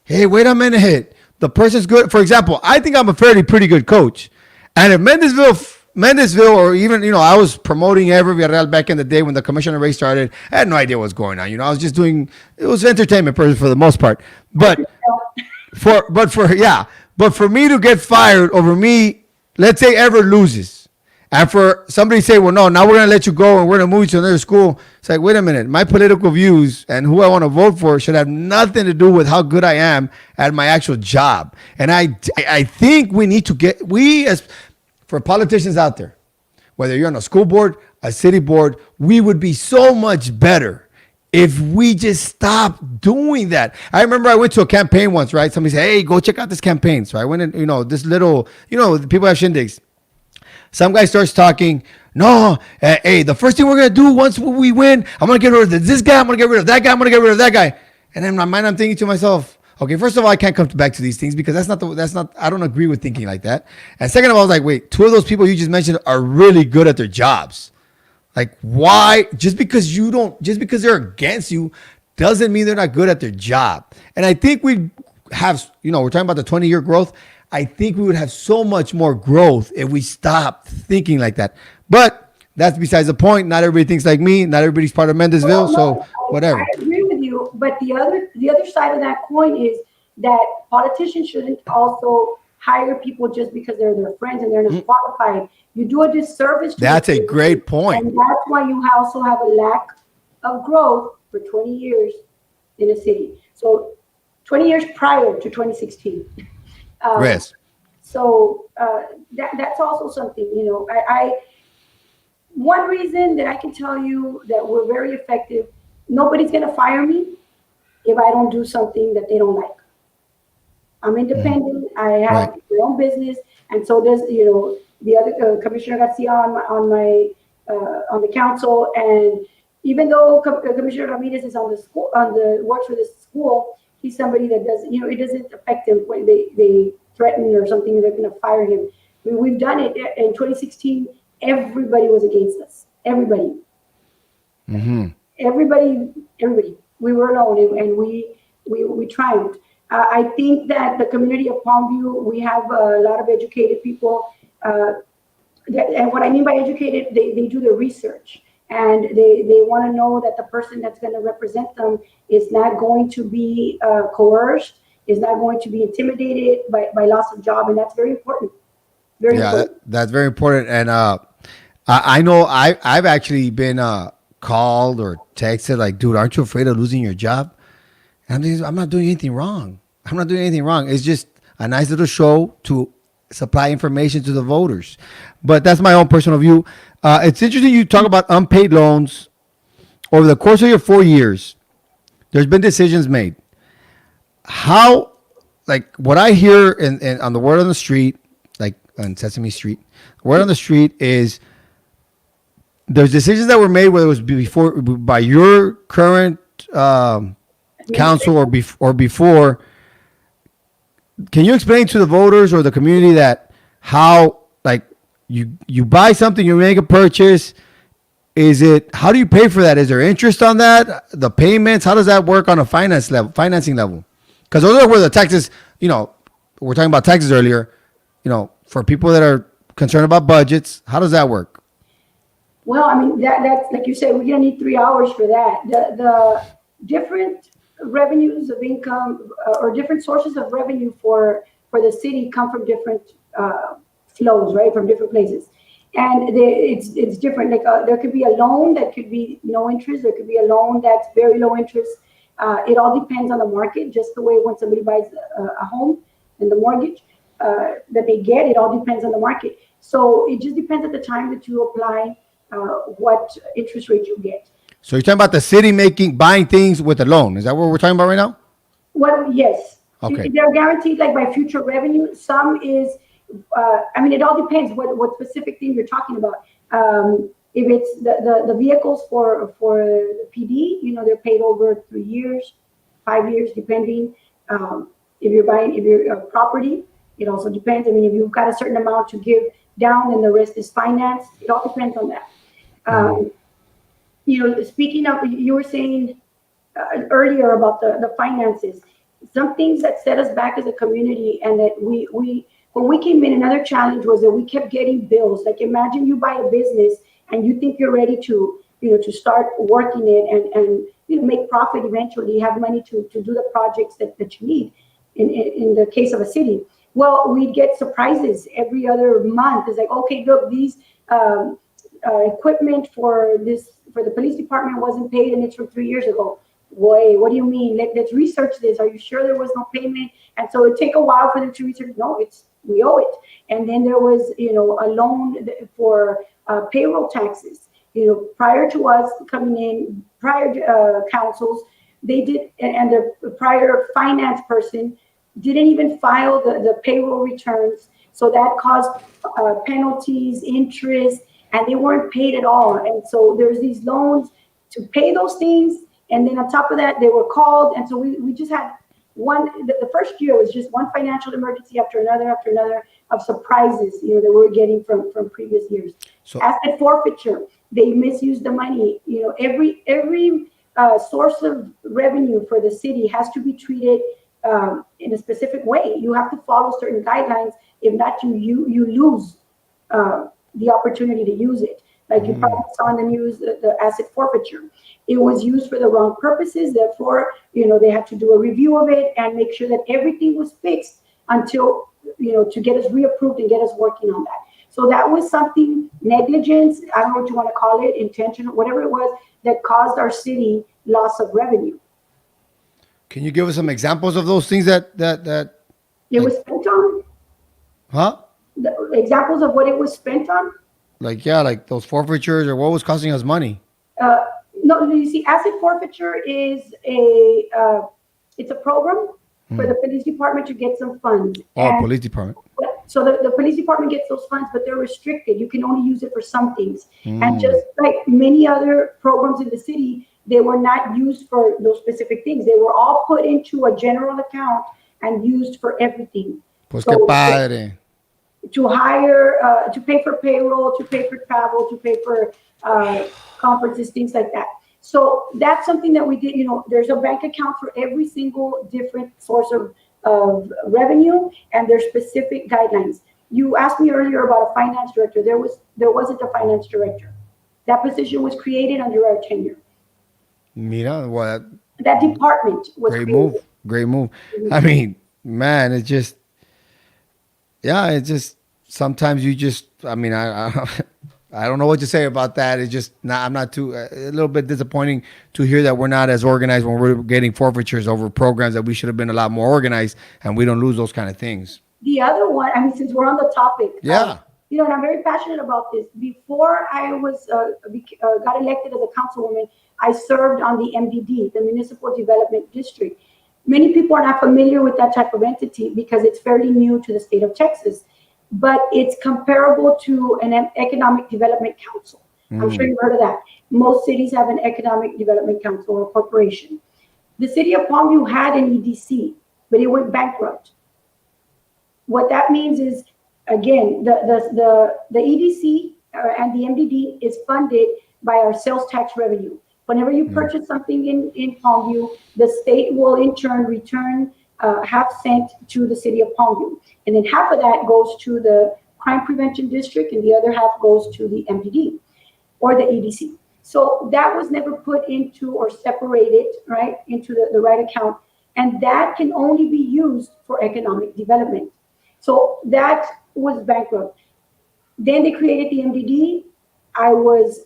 Hey, wait a minute. The person's good. For example, I think I'm a pretty good coach. And if Mendezville, or even, I was promoting Ever Villarreal back in the day when the commissioner race started, I had no idea what was going on. I was just doing, it was entertainment for the most part. But for me to get fired over me, let's say Ever loses, and for somebody to say, well, no, now we're going to let you go and we're going to move you to another school. It's like, wait a minute, my political views and who I want to vote for should have nothing to do with how good I am at my actual job. And I think we need to for politicians out there, whether you're on a school board, a city board, we would be so much better if we just stop doing that. I remember I went to a campaign once, right? Somebody said, hey, go check out this campaign. So I went in, this little, people have shindigs. Some guy starts talking, no, hey, the first thing we're going to do once we win, I'm going to get rid of this guy, I'm going to get rid of that guy, I'm going to get rid of that guy. And in my mind, I'm thinking to myself, okay, first of all, I can't come back to these things because I don't agree with thinking like that. And second of all, I was like, wait, two of those people you just mentioned are really good at their jobs. Like, why? Just because they're against you doesn't mean they're not good at their job. And I think we have, we're talking about the 20-year growth. I think we would have so much more growth if we stopped thinking like that. But that's besides the point. Not everybody thinks like me. Not everybody's part of Mendezville. So whatever. I agree with you. But the other side of that coin is that politicians shouldn't also hire people just because they're their friends and they're not qualified. You do a disservice to That's a great point. And that's why you also have a lack of growth for 20 years in a city. So 20 years prior to 2016. Yes. So that's also something, one reason that I can tell you that we're very effective, nobody's going to fire me if I don't do something that they don't like. I'm independent. I have my own business. And so does, the other Commissioner Garcia on the council. And even though Commissioner Ramirez is on the school, works for the school, he's somebody that doesn't, it doesn't affect him when they threaten or something, they're going to fire him. I mean, we've done it in 2016. Everybody was against us. Everybody. Mm-hmm. Everybody. We were alone, and we triumphed. I think that the community of Palmview, we have a lot of educated people. And what I mean by educated, they do the research. And they want to know that the person that's going to represent them is not going to be coerced, is not going to be intimidated by loss of job. And that's very important. Very important. That's very important. And I know I've actually been called or texted like, dude, aren't you afraid of losing your job? And I'm thinking, I'm not doing anything wrong. I'm not doing anything wrong. It's just a nice little show to supply information to the voters. But that's my own personal view. It's interesting you talk about unpaid loans. Over the course of your 4 years, there's been decisions made. How, like what I hear in on the word on the street, like on Sesame Street, the word on the street is there's decisions that were made, whether it was before by your current council or before. Can you explain to the voters or the community that how like you buy something, you make a purchase? Is it, how do you pay for that? Is there interest on that? The payments, how does that work on a financing level? Because those are where the taxes, we're talking about taxes earlier, for people that are concerned about budgets, how does that work? Well, I mean, that's like you said, we're gonna need 3 hours for that. The different revenues of income or different sources of revenue for the city come from different flows, right? From different places. And it's different. Like there could be a loan that could be no interest. There could be a loan that's very low interest. It all depends on the market. Just the way when somebody buys a home and the mortgage that they get, it all depends on the market. So it just depends at the time that you apply what interest rate you get. So you're talking about the city buying things with a loan. Is that what we're talking about right now? Well, yes. Okay. They're guaranteed like by future revenue. Some is. It all depends what specific thing you're talking about. If it's the vehicles for the PD, they're paid over 3 years, 5 years, depending. If you're a property, it also depends. I mean, if you've got a certain amount to give down and the rest is financed, it all depends on that. Speaking of, you were saying earlier about the finances, some things that set us back as a community and that when we came in, another challenge was that we kept getting bills. Like imagine you buy a business and you think you're ready to start working it and make profit eventually, have money to do the projects that you need in the case of a city. Well, we'd get surprises every other month. It's like, okay, look, these equipment for the police department wasn't paid and it's from 3 years ago. Boy, what do you mean? Let's research this. Are you sure there was no payment? And so it'd take a while for them to research. No, we owe it. And then there was, a loan for payroll taxes. Prior to us coming in, prior councils, they did, and the prior finance person didn't even file the payroll returns. So that caused penalties, interest, and they weren't paid at all. And so there's these loans to pay those things. And then on top of that, they were called. And so we just had the first year was just one financial emergency after another of surprises, that we're getting from previous years. So asset forfeiture, they misused the money. Every source of revenue for the city has to be treated in a specific way. You have to follow certain guidelines. If not, you lose the opportunity to use it. Like you probably saw in the news, the asset forfeiture. It was used for the wrong purposes. Therefore, they had to do a review of it and make sure that everything was fixed until, to get us reapproved and get us working on that. So that was something, negligence, I don't know what you want to call it, intentional, whatever it was, that caused our city loss of revenue. Can you give us some examples of those things that it was spent on? Huh? The examples of what it was spent on? Like those forfeitures or what was costing us money? No, you see, asset forfeiture is it's a program for the police department to get some funds. Police department. So the police department gets those funds, but they're restricted. You can only use it for some things. And just like many other programs in the city, they were not used for those specific things. They were all put into a general account and used for everything. Pues qué padre. To hire, to pay for payroll, to pay for travel, to pay for conferences, things like that. So that's something that we did. There's a bank account for every single different source of revenue, and there's specific guidelines. You asked me earlier about a finance director. There wasn't a finance director. That position was created under our tenure. Mira, what? That department was great created. move. Great move. I mean, man, it just sometimes you just, I I don't know what to say about that. It's just not, I'm not too, a little bit disappointing to hear that we're not as organized when we're getting forfeitures over programs that we should have been a lot more organized, and we don't lose those kind of things. The other one, I mean, since we're on the topic, Yeah. and I'm very passionate about this. Before I was got elected as a councilwoman, I served on the MDD, the Municipal Development District. Many people are not familiar with that type of entity because it's fairly new to the state of Texas, but it's comparable to an economic development council. I'm sure you've heard of that. Most cities have an economic development council or corporation. The city of Palmview had an EDC, but it went bankrupt. What that means is, again, the EDC and the MDD is funded by our sales tax revenue. Whenever you purchase something in Palmview, the state will in turn return half cent to the city of Palmview. And then half of that goes to the crime prevention district and the other half goes to the MDD or the EDC. So that was never put into or separated, right, into the right account. And that can only be used for economic development. So that was bankrupt. Then they created the MDD. I was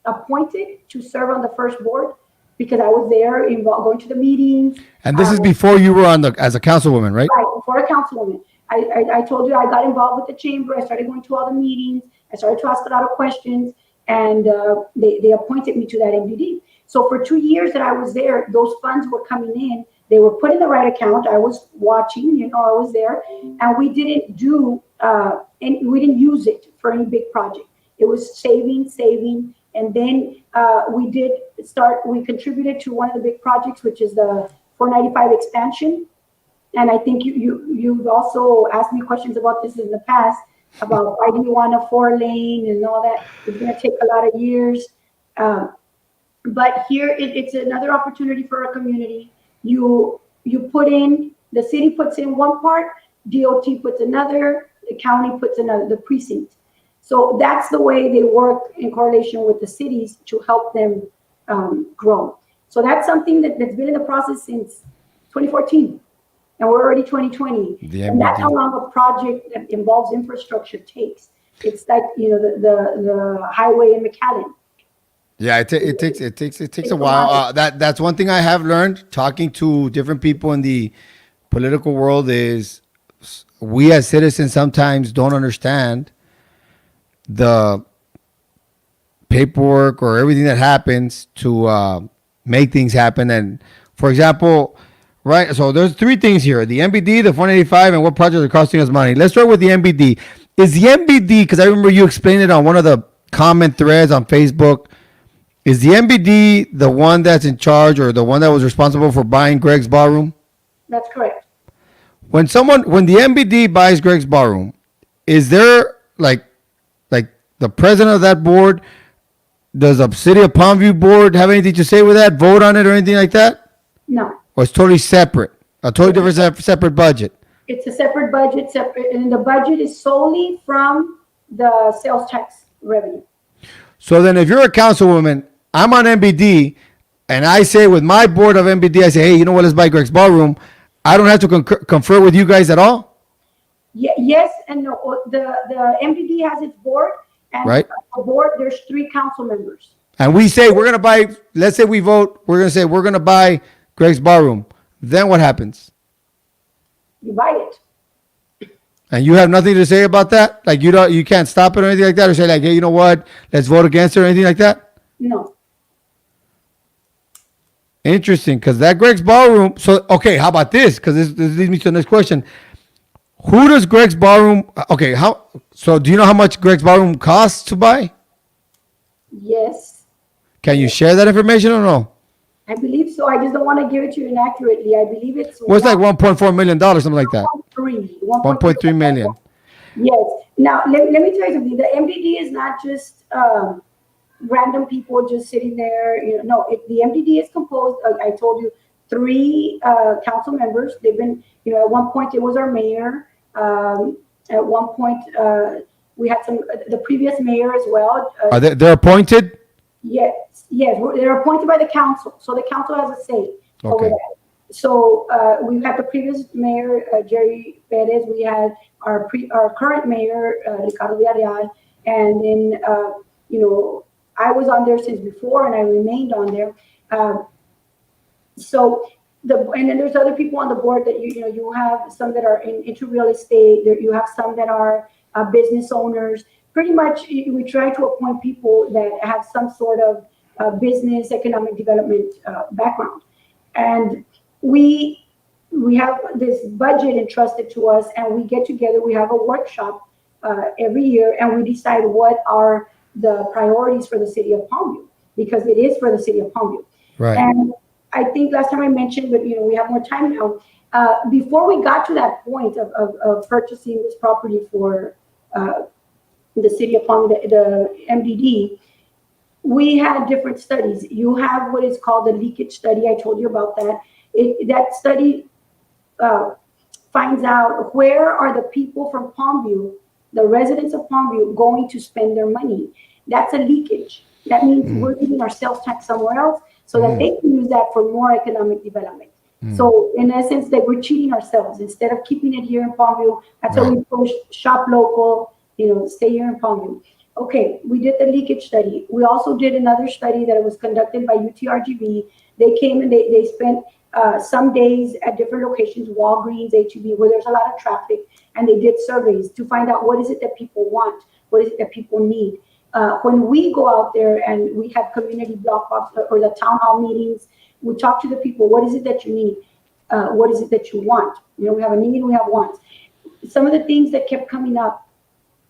appointed to serve on the first board because I was there involved, going to the meetings. And this is before you were as a councilwoman, right? Right, before a councilwoman. I told you I got involved with the chamber. I started going to all the meetings. I started to ask a lot of questions, and they appointed me to that MDD. So for 2 years that I was there, those funds were coming in. They were put in the right account. I was watching, I was there, and we didn't do, and we didn't use it for any big project. It was saving, and then we contributed to one of the big projects, which is the 495 expansion. And I think you've also asked me questions about this in the past, about why do you want a 4-lane and all that. It's going to take a lot of years. But here it's another opportunity for our community. You put in, the city puts in one part, DOT puts another, the county puts another, the precinct. So that's the way they work in correlation with the cities to help them grow. So that's something that's been in the process since 2014, and we're already 2020. And that's how long a project that involves infrastructure takes. It's like the highway in McAllen. Yeah, it takes a while. That's one thing I have learned talking to different people in the political world is we as citizens sometimes don't understand the paperwork or everything that happens to make things happen. And for example, right, so there's 3 things here: the MBD, the 485, and what projects are costing us money. Let's start with the MBD. Is the MBD, because I remember you explained it on one of the comment threads on Facebook, is the MBD the one that's in charge or the one that was responsible for buying Greg's Ballroom? That's correct. When the MBD buys Greg's Ballroom, is there like the president of that board, does the city of Palmview board have anything to say with that, vote on it or anything like that? No. Or it's totally separate, a totally different separate budget? It's a separate budget, and the budget is solely from the sales tax revenue. So then if you're a councilwoman, I'm on MBD, and I say with my board of MBD, I say, hey, you know what, let's buy Greg's Ballroom. I don't have to confer with you guys at all? Yes and no. The MBD has its board, and right. The board, there's 3 council members. And we say we're going to buy, let's say we vote, we're going to say we're going to buy Greg's Ballroom. Then what happens? You buy it. And you have nothing to say about that? Like you can't stop it or anything like that, or say like, hey, you know what, let's vote against it or anything like that? No. Interesting, because that Greg's Ballroom, so, okay, how about this? Because this leads me to the next question. Who does Greg's Ballroom, okay, so do you know how much Greg's Ballroom costs to buy? Yes. Can you share that information or no? I believe so. I just don't want to give it to you inaccurately. I believe it's... Well, it's like $1.4 million, something like that. 1.3 million. Yes. Now, let me tell you something. The MDD is not just random people just sitting there. No, the MDD is composed of, I told you, 3 council members. They've been, at one point it was our mayor. At one point, we had the previous mayor as well. Are they're appointed? Yes, they're appointed by the council, so the council has a say over that. So we've had the previous mayor, Jerry Perez. We had our current mayor, Ricardo Villarreal, And then, I was on there since before, and I remained on there. Uh, so and then there's other people on the board that you have some that are into real estate. There, you have some that are business owners. Pretty much, we try to appoint people that have some sort of business economic development background, and we we have this budget entrusted to us, and we get together. We have a workshop every year, and we decide what are the priorities for the city of Palmview, because it is for the city of Palmview. Right. And I think last time I mentioned, but we have more time now. Before we got to that point of purchasing this property for the city of Palm, the MDD, we had different studies. You have what is called the leakage study. I told you about that. That study finds out where are the people from Palmview, the residents of Palmview, going to spend their money. That's a leakage. That means we're giving our sales tax somewhere else so that they can use that for more economic development. So in essence, that we're cheating ourselves. Instead of keeping it here in Palmview, that's why we push shop local, stay here in Palmview. Okay, we did the leakage study. We also did another study that was conducted by UTRGV. They came and they spent some days at different locations, Walgreens, HEB, where there's a lot of traffic, and they did surveys to find out what is it that people want, what is it that people need. When we go out there and we have community block box or the town hall meetings, we talk to the people. What is it that you need? What is it that you want? We have a need, we have wants. Some of the things that kept coming up,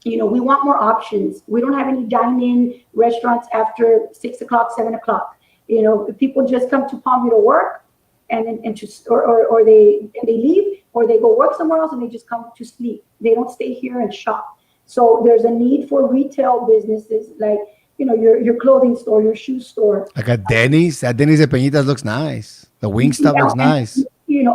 we want more options. We don't have any dine-in restaurants after 6 o'clock, 7 o'clock. People just come to Palmview to work, and they leave, or they go work somewhere else and they just come to sleep. They don't stay here and shop. So there's a need for retail businesses like your clothing store, your shoe store. Like a Denny's. That Denny's de Peñitas looks nice. The wing stuff looks nice.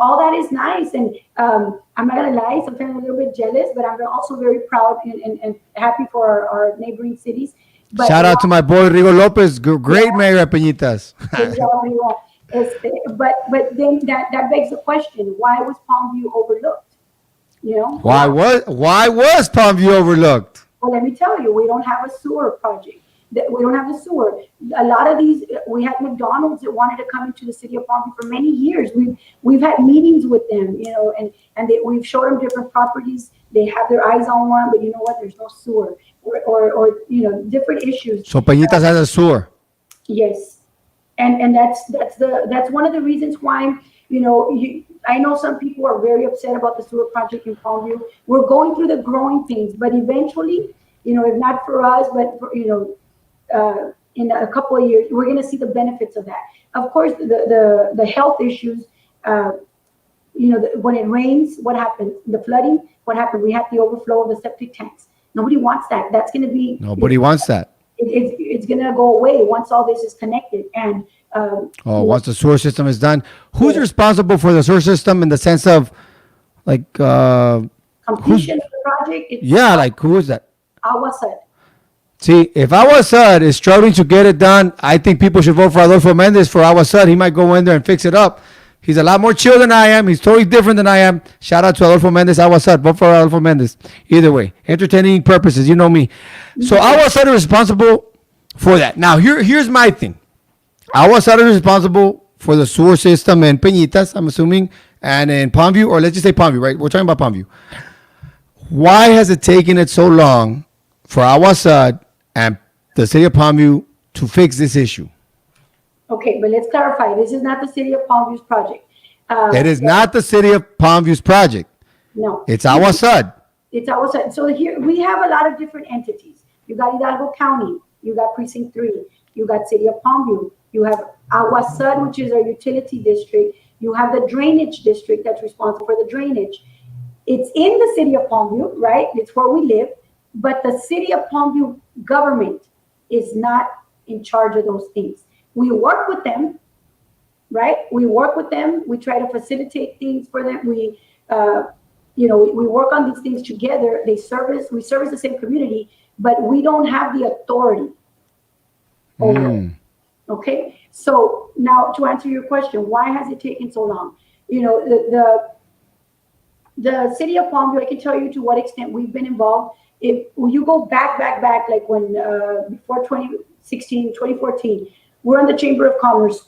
All that is nice. And I'm not going to lie, sometimes I'm a little bit jealous, but I'm also very proud and happy for our neighboring cities. But shout out to my boy Rigo Lopez, great mayor at Peñitas. But then that begs the question, why was Palmview overlooked? Why was Palmview overlooked? Well, let me tell you, we don't have a sewer project. We don't have the sewer. A lot of these, we had McDonald's that wanted to come into the city of Palmview for many years. We've had meetings with them, and we've showed them different properties. They have their eyes on one, but you know what? There's no sewer or different issues. So Peñitas has a sewer. Yes, and that's one of the reasons why I know some people are very upset about the sewer project in Palmview. We're going through the growing pains, but eventually, if not for us, but for, in a couple of years, we're going to see the benefits of that. Of course, the health issues, when it rains, what happens? The flooding, what happened? We had the overflow of the septic tanks. Nobody wants that. That's going to be... Nobody wants that. It's going to go away once all this is connected. And once the sewer system is done, who's responsible for the sewer system in the sense of completion of the project? Who is that? Awasad. See, if Awasad is struggling to get it done, I think people should vote for Adolfo Mendez for Awasad. He might go in there and fix it up. He's a lot more chill than I am. He's totally different than I am. Shout out to Adolfo Mendez, Awasad. Vote for Adolfo Mendez. Either way, entertaining purposes, you know me. So Awasad is responsible for that. Now, here's my thing. Awasad is responsible for the sewer system in Peñitas, I'm assuming, and in Palmview, or let's just say Palmview, right? We're talking about Palmview. Why has it taken it so long for Awasad and the city of Palmview to fix this issue? Okay, but let's clarify. This is not the city of Palmview's project. It is not the city of Palmview's project. No. It's Awasad. It's Awasad. So here we have a lot of different entities. You got Hidalgo County. You got Precinct 3. You got City of Palmview. You have Awasad, which is our utility district. You have the drainage district that's responsible for the drainage. It's in the city of Palmview, right? It's where we live. But the city of Palmview government is not in charge of those things. We work with them, right? We work with them. We try to facilitate things for them. We work on these things together. We service the same community, but we don't have the authority over it. Okay? So now to answer your question, why has it taken so long? The city of Palmview, I can tell you to what extent we've been involved. if you go back, like when before 2016, 2014, we're in the Chamber of Commerce.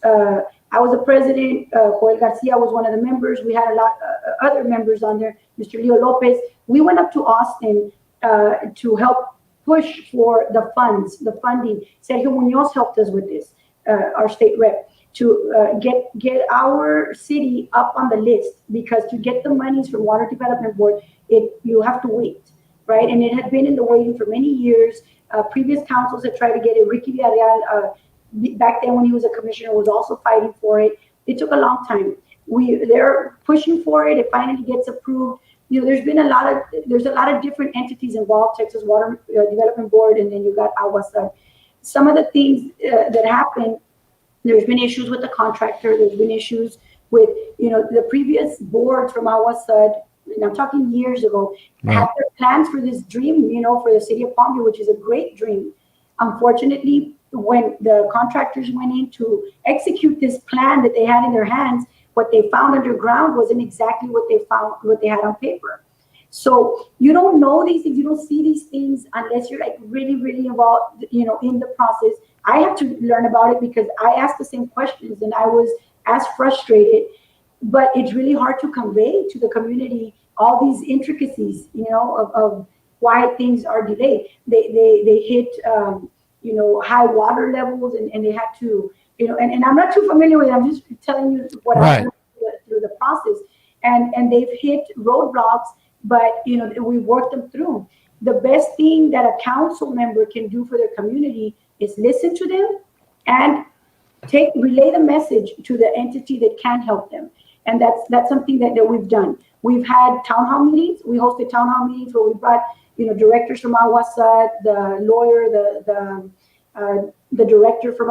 I was the president. Joel Garcia was one of the members. We had a lot other members on there. Mr. Leo Lopez. We went up to Austin to help push for the funds, the funding. Sergio Munoz helped us with this, our state rep, to get our city up on the list, because to get the monies from Water Development Board, you have to wait, right? And it had been in the waiting for many years. Previous councils had tried to get it. Ricky Villarreal, back then when he was a commissioner, was also fighting for it. It took a long time. They're pushing for it. It finally gets approved. There's a lot of different entities involved. Texas Water Development Board, and then you got Aguasad. Some of the things that happened, there's been issues with the contractor. There's been issues with the previous boards from Aguasad. And I'm talking years ago, had their plans for this dream, for the city of Palmview, which is a great dream. Unfortunately, when the contractors went in to execute this plan that they had in their hands, what they found underground wasn't exactly what they had on paper. So you don't know these things, you don't see these things unless you're like really, really involved, in the process. I have to learn about it because I asked the same questions and I was as frustrated. But it's really hard to convey to the community all these intricacies, of why things are delayed. They hit, high water levels, and they had to, and I'm not too familiar with it. I'm just telling you what I learned through the process. And they've hit roadblocks, but, we worked them through. The best thing that a council member can do for their community is listen to them and relay the message to the entity that can help them. And that's something that we've done. We've had town hall meetings. We hosted town hall meetings where we brought, directors from Aguasad, the lawyer, the director from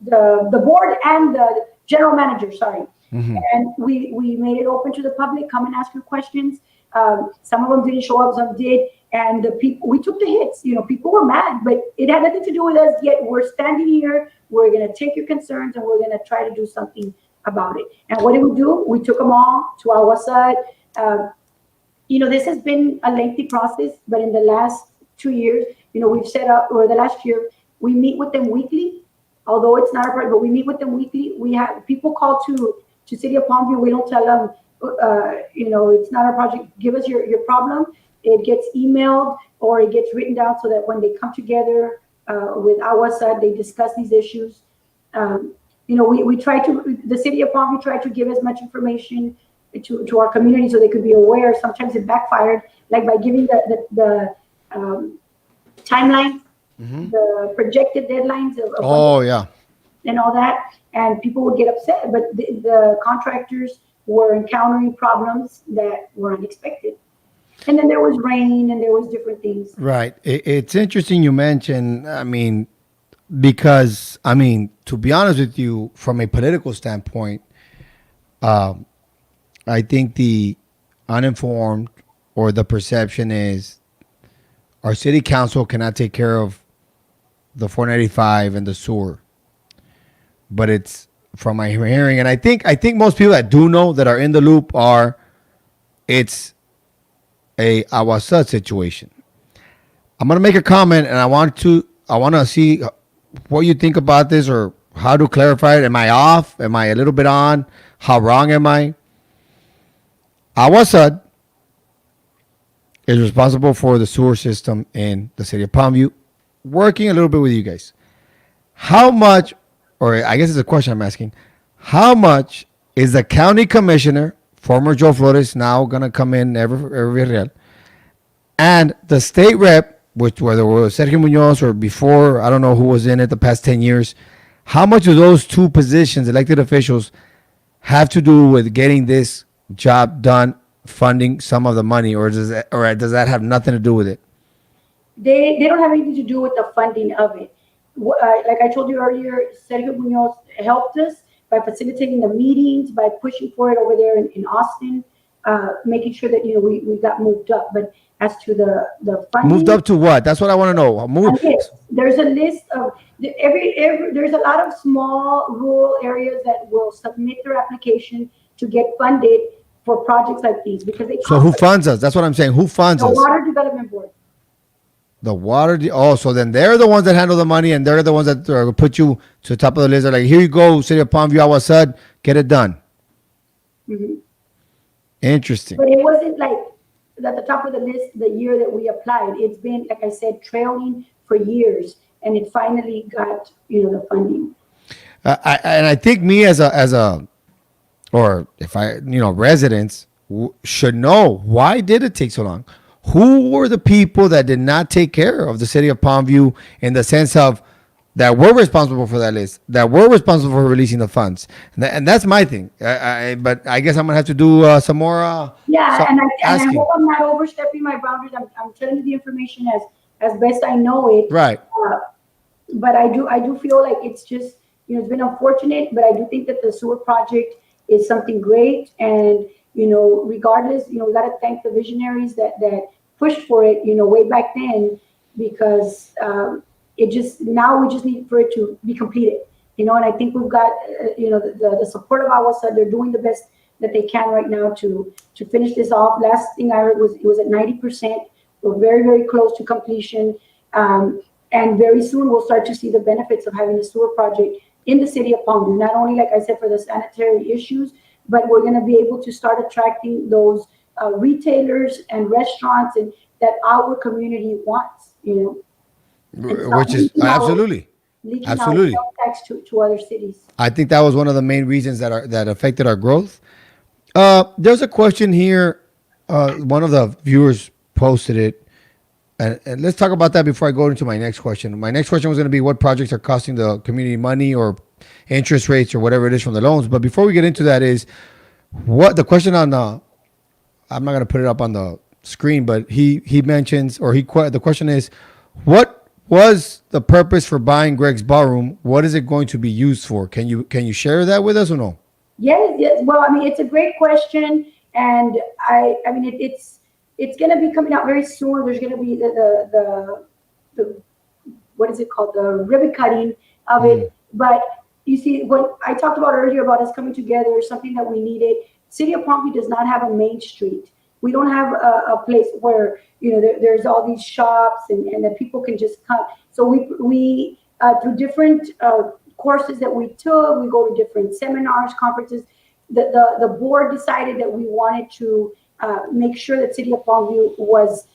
the board, and the general manager. Sorry. Mm-hmm. And we made it open to the public. Come and ask your questions. Some of them didn't show up, some did. And the people, we took the hits. People were mad, but it had nothing to do with us. Yet we're standing here. We're going to take your concerns and we're going to try to do something about it. And what did we do? We took them all to our side. This has been a lengthy process, but in the last 2 years, we've set up, or the last year, we meet with them weekly. Although it's not a project, but we meet with them weekly. We have people call to City of Palmview. We don't tell them, it's not our project. Give us your problem. It gets emailed or it gets written down so that when they come together with our side, they discuss these issues. We try to, the City of Palmview tried to give as much information to our community so they could be aware. Sometimes it backfired, like by giving the timeline, mm-hmm. the projected deadlines of and all that, and people would get upset. But the contractors were encountering problems that were unexpected. And then there was rain and there was different things. Right. It's interesting you mentioned, because, to be honest with you, from a political standpoint, I think the uninformed or the perception is our city council cannot take care of the 495 and the sewer. But it's from my hearing, and I think most people that do know, that are in the loop, it's a Aguasad situation. I'm gonna make a comment, and I want to see what you think about this, or how to clarify it. Am I off? Am I a little bit on? How wrong am I? Aguasad is responsible for the sewer system in the city of Palmview, working a little bit with you guys. How much, or I guess it's a question I'm asking, how much is the county commissioner, former Joe Flores, now going to come in every real, and the state rep, which whether it was Sergio Munoz or before, I don't know who was in it the past 10 years, how much do those two positions, elected officials, have to do with getting this job done, funding some of the money, or does that have nothing to do with it? They don't have anything to do with the funding of it. Like I told you earlier, Sergio Munoz helped us by facilitating the meetings, by pushing for it over there in Austin, making sure that we got moved up. But as to the funding, moved up to what? That's what I want to know. There's a list of there's a lot of small rural areas that will submit their application to get funded for projects like these, because they. So who funds us? That's what I'm saying. Who funds us? The Water Development Board. The water. So then they're the ones that handle the money, and they're the ones that put you to the top of the list. They're like, here you go, City of Palmview, Agua Sud, get it done. Mhm. Interesting. But it wasn't like at the top of the list the year that we applied. It's been, like I said, trailing for years, and it finally got the funding. I think me as a or if I residents should know, why did it take so long? Who were the people that did not take care of the city of Palmview in the sense of that were responsible for that list, that were responsible for releasing the funds? And that's my thing. But I guess I'm gonna have to do some more. Yeah, and I asking. hope I'm not overstepping my boundaries. I'm telling you the information as best I know it. Right. But I do feel like it's just it's been unfortunate, but I do think that the sewer project is something great, and regardless, we got to thank the visionaries that pushed for it, way back then, because it just now we just need for it to be completed, and I think we've got the support of Agua Sud. They're doing the best that they can right now to finish this off. Last thing I heard was it was at 90%. We're very, very close to completion. And very soon we'll start to see the benefits of having a sewer project in the city of Palmview. Not only, like I said, for the sanitary issues, but we're going to be able to start attracting those retailers and restaurants and that our community wants, Which is absolutely. Leaking Absolutely. out tax to other cities. I think that was one of the main reasons that affected our growth. There's a question here. One of the viewers posted it. And let's talk about that before I go into my next question. My next question was going to be what projects are costing the community money or interest rates or whatever it is from the loans. But before we get into that is what the question on I'm not going to put it up on the screen, but he mentions the question is, what was the purpose for buying Greg's Ballroom? What is it going to be used for? Can you share that with us or no? Yes. Well, it's a great question, and it's going to be coming out very soon. There's going to be the what is it called? The ribbon cutting of it. But you see, what I talked about earlier about us coming together, something that we needed. City of Palmview does not have a main street. We don't have a place where there's all these shops and that people can just come. So we through different courses that we took, we go to different seminars, conferences. The board decided that we wanted to make sure that City of Palmview was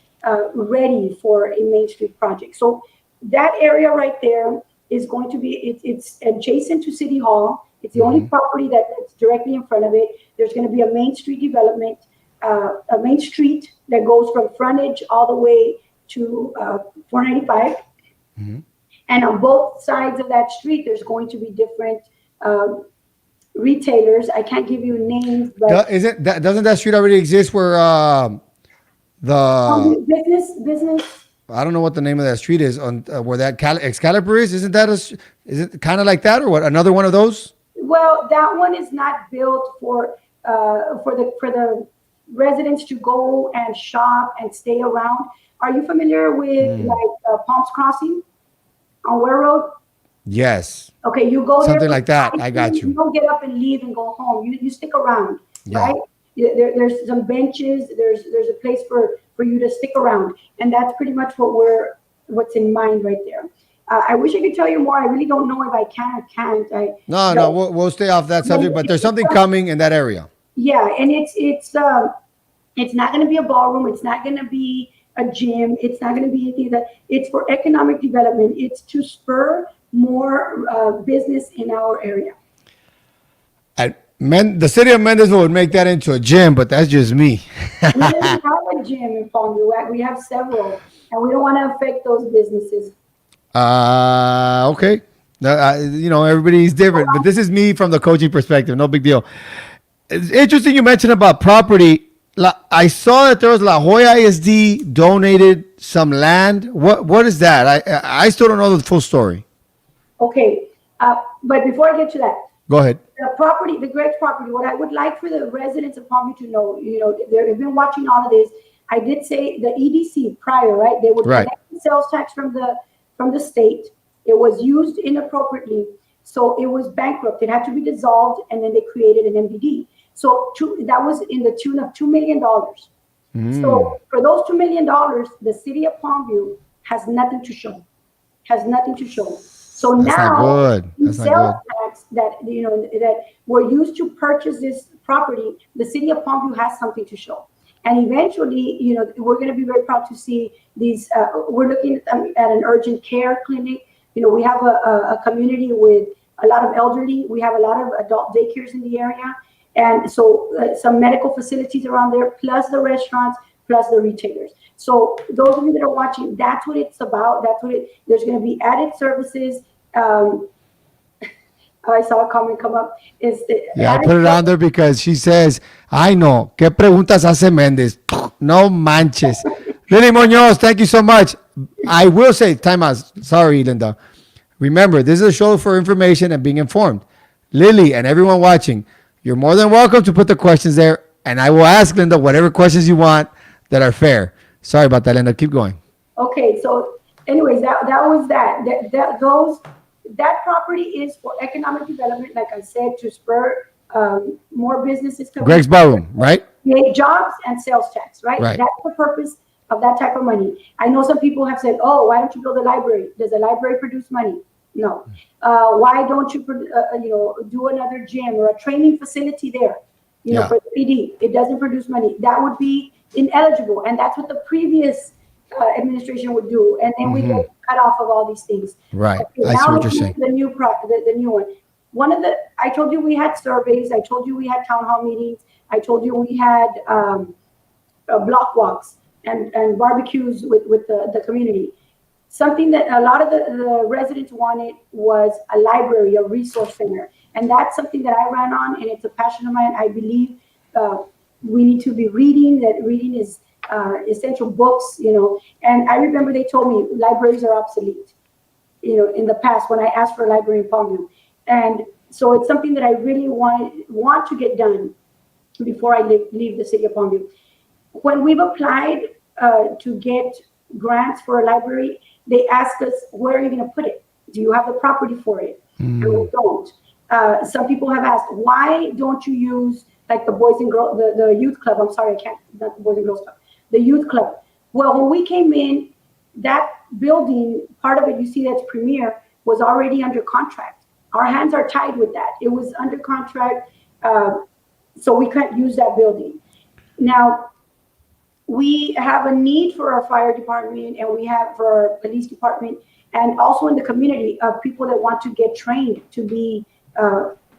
ready for a Main Street project. So that area right there is going to be, it's adjacent to City Hall. It's the only property that's directly in front of it. There's going to be a Main Street development, a Main Street that goes from frontage all the way to 495. And on both sides of that street, there's going to be different retailers. I can't give you names, but doesn't that street already exist where the business? I don't know what the name of that street is on where that Excalibur is. Is it kind of like that or what? Another one of those? Well, that one is not built for the residents to go and shop and stay around. Are you familiar with Palms Crossing on Ware Road? Yes. Okay, you go something there like that. I got you. You don't get up and leave and go home. You stick around, yeah. Right? There's some benches. There's a place for you to stick around, and that's pretty much what's in mind right there. I wish I could tell you more. I really don't know if I can or can't. No, we'll stay off that subject. But there's something coming in that area. Yeah, and it's not going to be a ballroom. It's not going to be a gym. It's not going to be anything of that. It's for economic development. It's to spur more business in our area. The city of Mendezville would make that into a gym, but that's just me. We don't have a gym in Palmview. We have several, and we don't want to affect those businesses. Okay. Everybody's different, but this is me from the coaching perspective. No big deal. It's interesting you mentioned about property. I saw that there was La Jolla ISD donated some land. What is that? I still don't know the full story. Okay, but before I get to that, go ahead. The Greg's property. What I would like for the residents of Palmview to know, they've been watching all of this. I did say the EDC prior, right? They would collect the sales tax from the state. It was used inappropriately, so it was bankrupt. It had to be dissolved, and then they created an MDD. So that was in the tune of $2 million. So for those $2 million, the city of Palmview has nothing to show. Has nothing to show. So That's not now good. That's not sales good. tax that that were used to purchase this property, the city of Palmview has something to show. And eventually, we're going to be very proud to see these. We're looking at an urgent care clinic. We have a community with a lot of elderly. We have a lot of adult daycares in the area. And so some medical facilities around there, plus the restaurants, plus the retailers. So those of you that are watching, that's what it's about. There's going to be added services. I saw a comment come up. Yeah, I put it on there because she says, I know. ¿Qué preguntas hace Méndez? No manches. Lily Munoz, thank you so much. I will say, time out. Sorry, Linda. Remember, this is a show for information and being informed. Lily and everyone watching, you're more than welcome to put the questions there, and I will ask Linda whatever questions you want that are fair. Sorry about that, Linda. Keep going. Okay, so anyways, that was that. That property is for economic development, like I said, to spur more businesses. Greg's Ballroom, right? Create jobs and sales tax, right? Right. That's the purpose of that type of money. I know some people have said, "Oh, why don't you build a library? Does a library produce money?" No. Why don't you, do another gym or a training facility there? For the PD, it doesn't produce money. That would be ineligible, and that's what the previous administration would do, and then we get cut off of all these things. Right. Okay, I see what you're saying. The new one. I told you we had surveys. I told you we had town hall meetings. I told you we had block walks and barbecues with the community. Something that a lot of the residents wanted was a library, a resource center. And that's something that I ran on, and it's a passion of mine. I believe we need to be reading, that reading is essential books, And I remember they told me libraries are obsolete, in the past when I asked for a library in Palmview. And so it's something that I really want to get done before I leave the city of Palmview. When we've applied to get grants for a library, they ask us, where are you going to put it? Do you have the property for it? And we don't. Some people have asked, why don't you use like the Boys and Girls, the youth club? I'm sorry, I can't, not the Boys and Girls Club, the youth club. Well, when we came in, that building, part of it, you see that's Premier, was already under contract. Our hands are tied with that. It was under contract, so we couldn't use that building. Now, we have a need for our fire department, and we have for our police department, and also in the community of people that want to get trained to be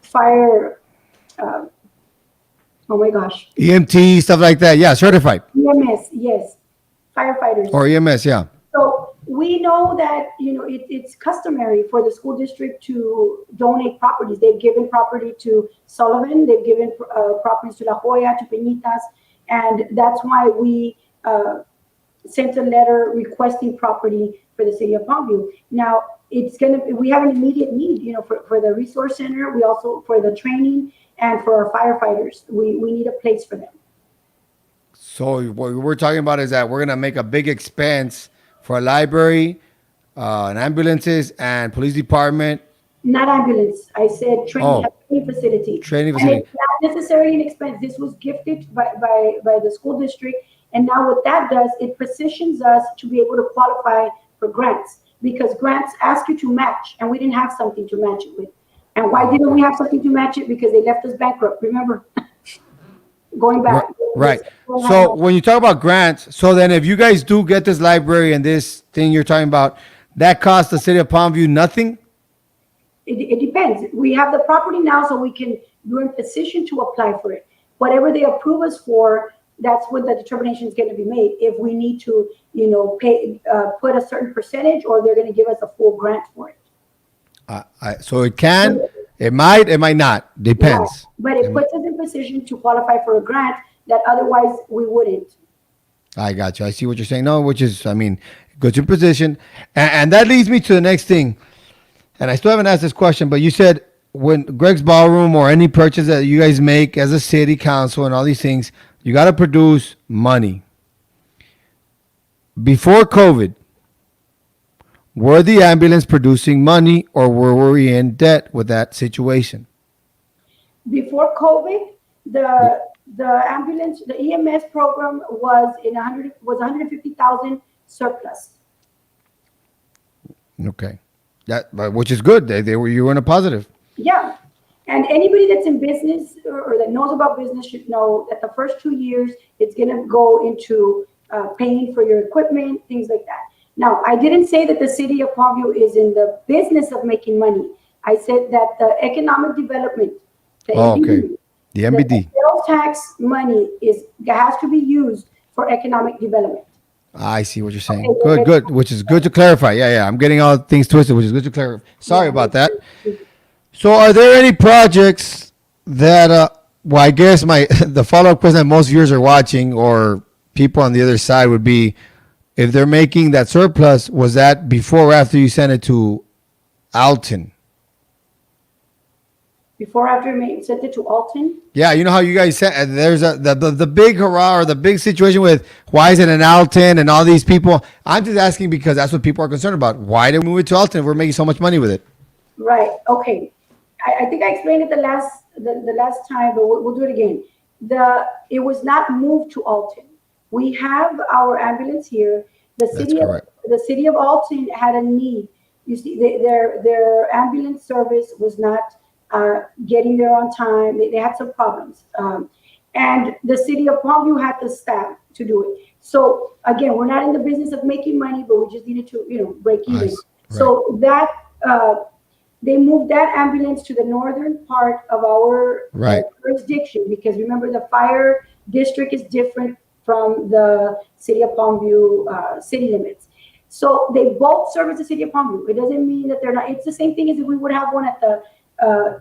fire, oh my gosh. EMT, stuff like that. Yeah, certified. EMS, yes. Firefighters. Or EMS, yeah. So we know that, it's customary for the school district to donate properties. They've given property to Sullivan. They've given properties to La Jolla, to Peñitas. And that's why we sent a letter requesting property for the city of Palmview. Now, we have an immediate need, for the resource center. We also, for the training and for our firefighters, we need a place for them. So what we're talking about is that we're going to make a big expense for a library, and ambulances and police department. Not ambulance. I said training facility. Training facility. And it's not necessarily an expense. This was gifted by the school district. And now what that does, it positions us to be able to qualify for grants, because grants ask you to match, and we didn't have something to match it with. And why didn't we have something to match it? Because they left us bankrupt. Remember? Going back. Right. So when you talk about grants, so then if you guys do get this library and this thing you're talking about, that costs the city of Palmview nothing? It depends. We have the property now, so we're in position to apply for it. Whatever they approve us for, that's when the determination is going to be made. If we need to, pay, put a certain percentage, or they're going to give us a full grant for it. So it can, it might not. Depends. Yeah, but it puts us in position to qualify for a grant that otherwise we wouldn't. I got you. I see what you're saying. No, which is, good to position. And that leads me to the next thing. And I still haven't asked this question, but you said when Greg's Ballroom or any purchase that you guys make as a city council and all these things, you got to produce money. Before COVID, were the ambulance producing money, or were we in debt with that situation? Before COVID, the ambulance, the EMS program was 150,000 surplus. Okay. Which is good. You were in a positive. Yeah. And anybody that's in business or that knows about business should know that the first 2 years, it's going to go into paying for your equipment, things like that. Now, I didn't say that the city of Palmview is in the business of making money. I said that the economic development, the Oh, okay. MBD, The the MBD. sales tax money has to be used for economic development. I see what you're saying. Good, Okay, good. Which is good to clarify. Yeah, yeah. I'm getting all things twisted, which is good to clarify. Sorry about that. So, are there any projects that? Well, I guess my the follow up question that most viewers are watching or people on the other side would be, if they're making that surplus, was that before or after you sent it to Alton? before after we sent it to Alton. Yeah, you know how you guys said there's the big hurrah or the big situation with why is it in Alton and all these people. I'm just asking because that's what people are concerned about. Why did we move it to Alton if we're making so much money with it? Right. Okay. I think I explained it the last time, but we'll do it again. It was not moved to Alton. We have our ambulance here. That's correct. The city of Alton had a need. You see, their ambulance service was not getting there on time. They had some problems, and the city of Palmview had the staff to do it. So again, we're not in the business of making money, but we just needed to break even. Nice. Right. So that. They moved that ambulance to the northern part of our Right. jurisdiction because remember the fire district is different from the city of Palmview city limits. So they both service the city of Palmview. It doesn't mean that they're not. It's the same thing as if we would have one at the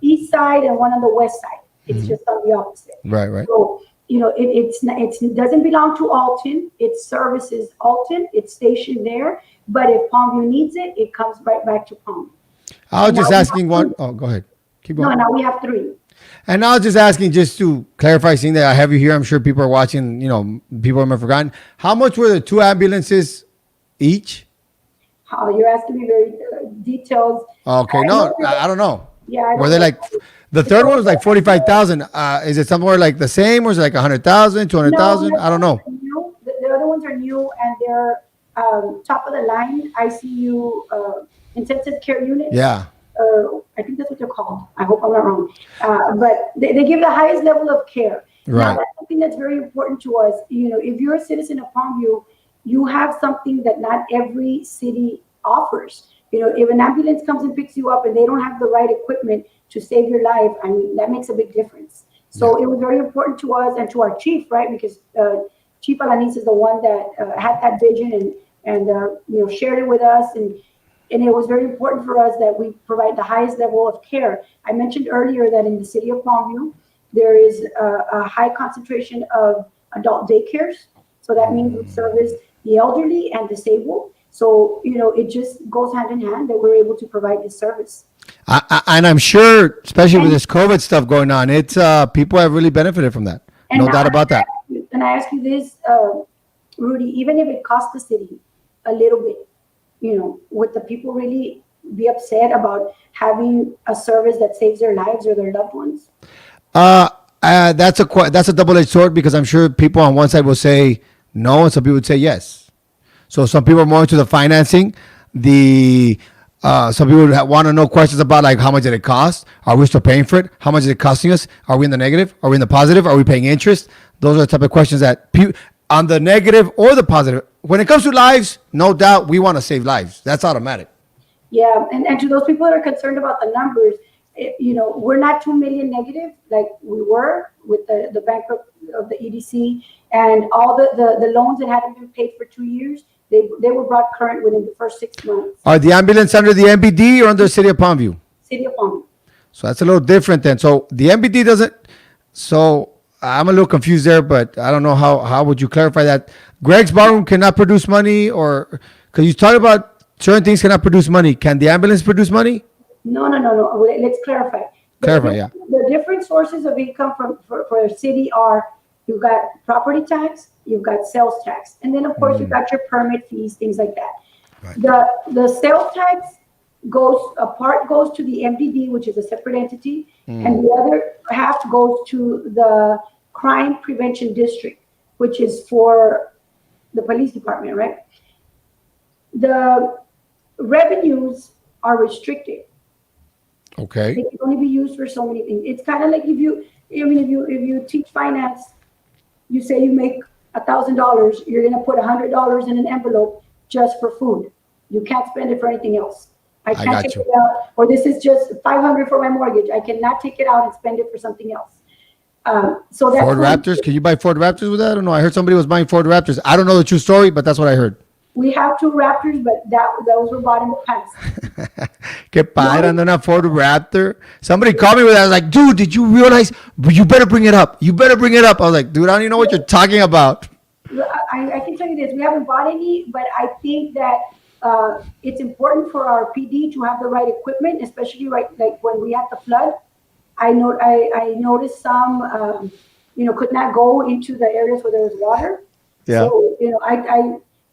east side and one on the west side. It's just on the opposite. Right, right. So it doesn't belong to Alton. It services Alton. It's stationed there. But if Palmview needs it, it comes right back to Palmview. I was just Now we asking have one. two. Oh, go ahead. Keep No, going. now we have 3. And I was just asking, just to clarify, seeing that I have you here, I'm sure people are watching, people have forgotten. How much were the 2 ambulances each? You're asking me very detailed. Okay, no, I don't know. Yeah. I Were don't they know. like, the third one was like 45,000. Is it somewhere like the same or is it like 100,000, 200,000? I don't know. New. The other ones are new and they're top of the line ICU intensive care units. Yeah. I think that's what they're called. I hope I'm not wrong. But they give the highest level of care. Right. Now, that's something that's very important to us. If you're a citizen of Palmview, you have something that not every city offers. If an ambulance comes and picks you up and they don't have the right equipment to save your life, I mean, that makes a big difference. So it was very important to us and to our chief, right? Because Chief Alanis is the one that had that vision and shared it with us. And it was very important for us that we provide the highest level of care. I mentioned earlier that in the city of Palmview, there is a high concentration of adult daycares. So that means we service the elderly and disabled. So, it just goes hand in hand that we're able to provide this service. And I'm sure, especially with this COVID stuff going on, it's people have really benefited from that. No doubt about that. And I ask you this, Rudy, even if it costs the city a little bit, would the people really be upset about having a service that saves their lives or their loved ones? That's a double-edged sword because I'm sure people on one side will say no, and some people would say yes. So some people are more into the financing. Some people would want to know questions about like how much did it cost? Are we still paying for it? How much is it costing us? Are we in the negative? Are we in the positive? Are we paying interest? Those are the type of questions that on the negative or the positive. When it comes to lives, no doubt we want to save lives. That's automatic. Yeah, and to those people that are concerned about the numbers, we're not 2 million negative like we were with the bankrupt of the EDC and all the loans that hadn't been paid for 2 years. They were brought current within the first 6 months. Are the ambulance under the MBD or under the City of Palmview? City of Palmview. So that's a little different then. So the MBD doesn't. So I'm a little confused there, but I don't know how would you clarify that. Greg's Barroom cannot produce money, or because you talked about certain things cannot produce money. Can the ambulance produce money? No. Let's clarify. The different sources of income for a city are you've got property tax, you've got sales tax, and then of course you've got your permit fees, things like that. Right. The sales tax a part goes to the MDD, which is a separate entity, and the other half goes to the crime prevention district, which is for the police department, right? revenues are restricted. Okay. They can only be used for so many things. It's kind of like if you teach finance, you say you make $1,000, you're going to put $100 in an envelope just for food. You can't spend it for anything else. I can't got take you. it out, or this is just $500 for my mortgage. I cannot take it out and spend it for something else. So that's Ford Raptors. Can you buy Ford Raptors with that? I don't know. I heard somebody was buying Ford Raptors. I don't know the true story, but that's what I heard. We have 2 Raptors, but those were bought in the past. Que padre andando una Ford Raptor. Somebody called me with that. I was like, dude, did you realize? You better bring it up. You better bring it up. I was like, dude, I don't even know what you're talking about. I can tell you this: we haven't bought any, but I think that it's important for our PD to have the right equipment, especially like when we had the flood. I noticed some, could not go into the areas where there was water. Yeah. So,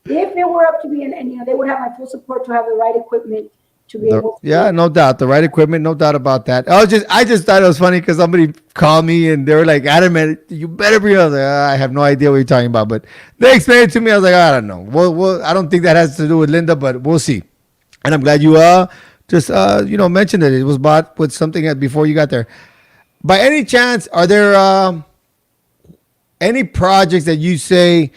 if it were up to me, and they would have my full support to have the right equipment to be able to. Yeah, no doubt. The right equipment, no doubt about that. I just thought it was funny because somebody called me and they were like adamant, you better bring it. I was like, I have no idea what you're talking about. But they explained it to me. I was like, I don't know. Well, I don't think that has to do with Linda, but we'll see. And I'm glad you just mentioned that it was bought with something before you got there. By any chance, are there any projects that you say,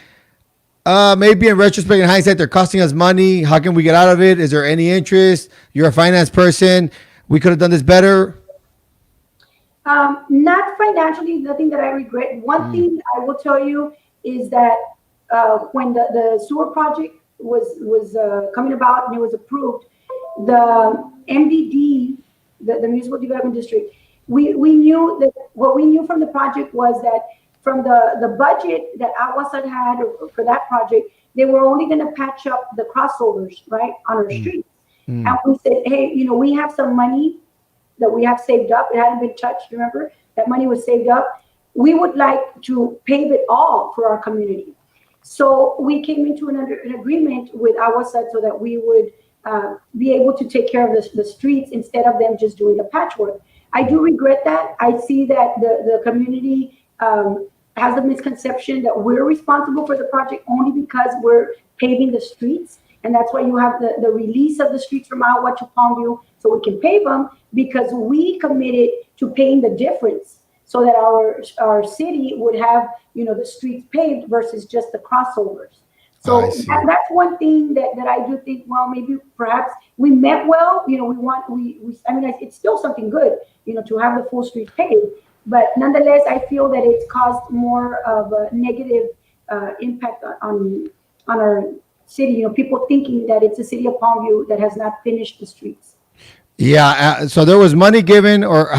maybe in retrospect, in hindsight, they're costing us money? How can we get out of it? Is there any interest? You're a finance person. We could have done this better. Not financially, nothing that I regret. One thing I will tell you is that when the sewer project was coming about and it was approved, the MDD, the Municipal Development District, we knew that what we knew from the project was that from the budget that Aguasad had for that project, they were only going to patch up the crossovers, right, on our streets. And we said, hey, we have some money that we have saved up. It hadn't been touched, remember? That money was saved up. We would like to pave it all for our community. So we came into an agreement with Aguasad so that we would be able to take care of the streets instead of them just doing the patchwork. I do regret that. I see that the community has a misconception that we're responsible for the project only because we're paving the streets. And that's why you have the release of the streets from Agua to Palmview so we can pave them, because we committed to paying the difference so that our city would have, the streets paved versus just the crossovers. So that's one thing that I do think, well, maybe perhaps we meant well, it's still something good, to have the full streets paved. But nonetheless, I feel that it's caused more of a negative impact on our city. People thinking that it's the city of Palmview that has not finished the streets. Yeah. So there was money given, or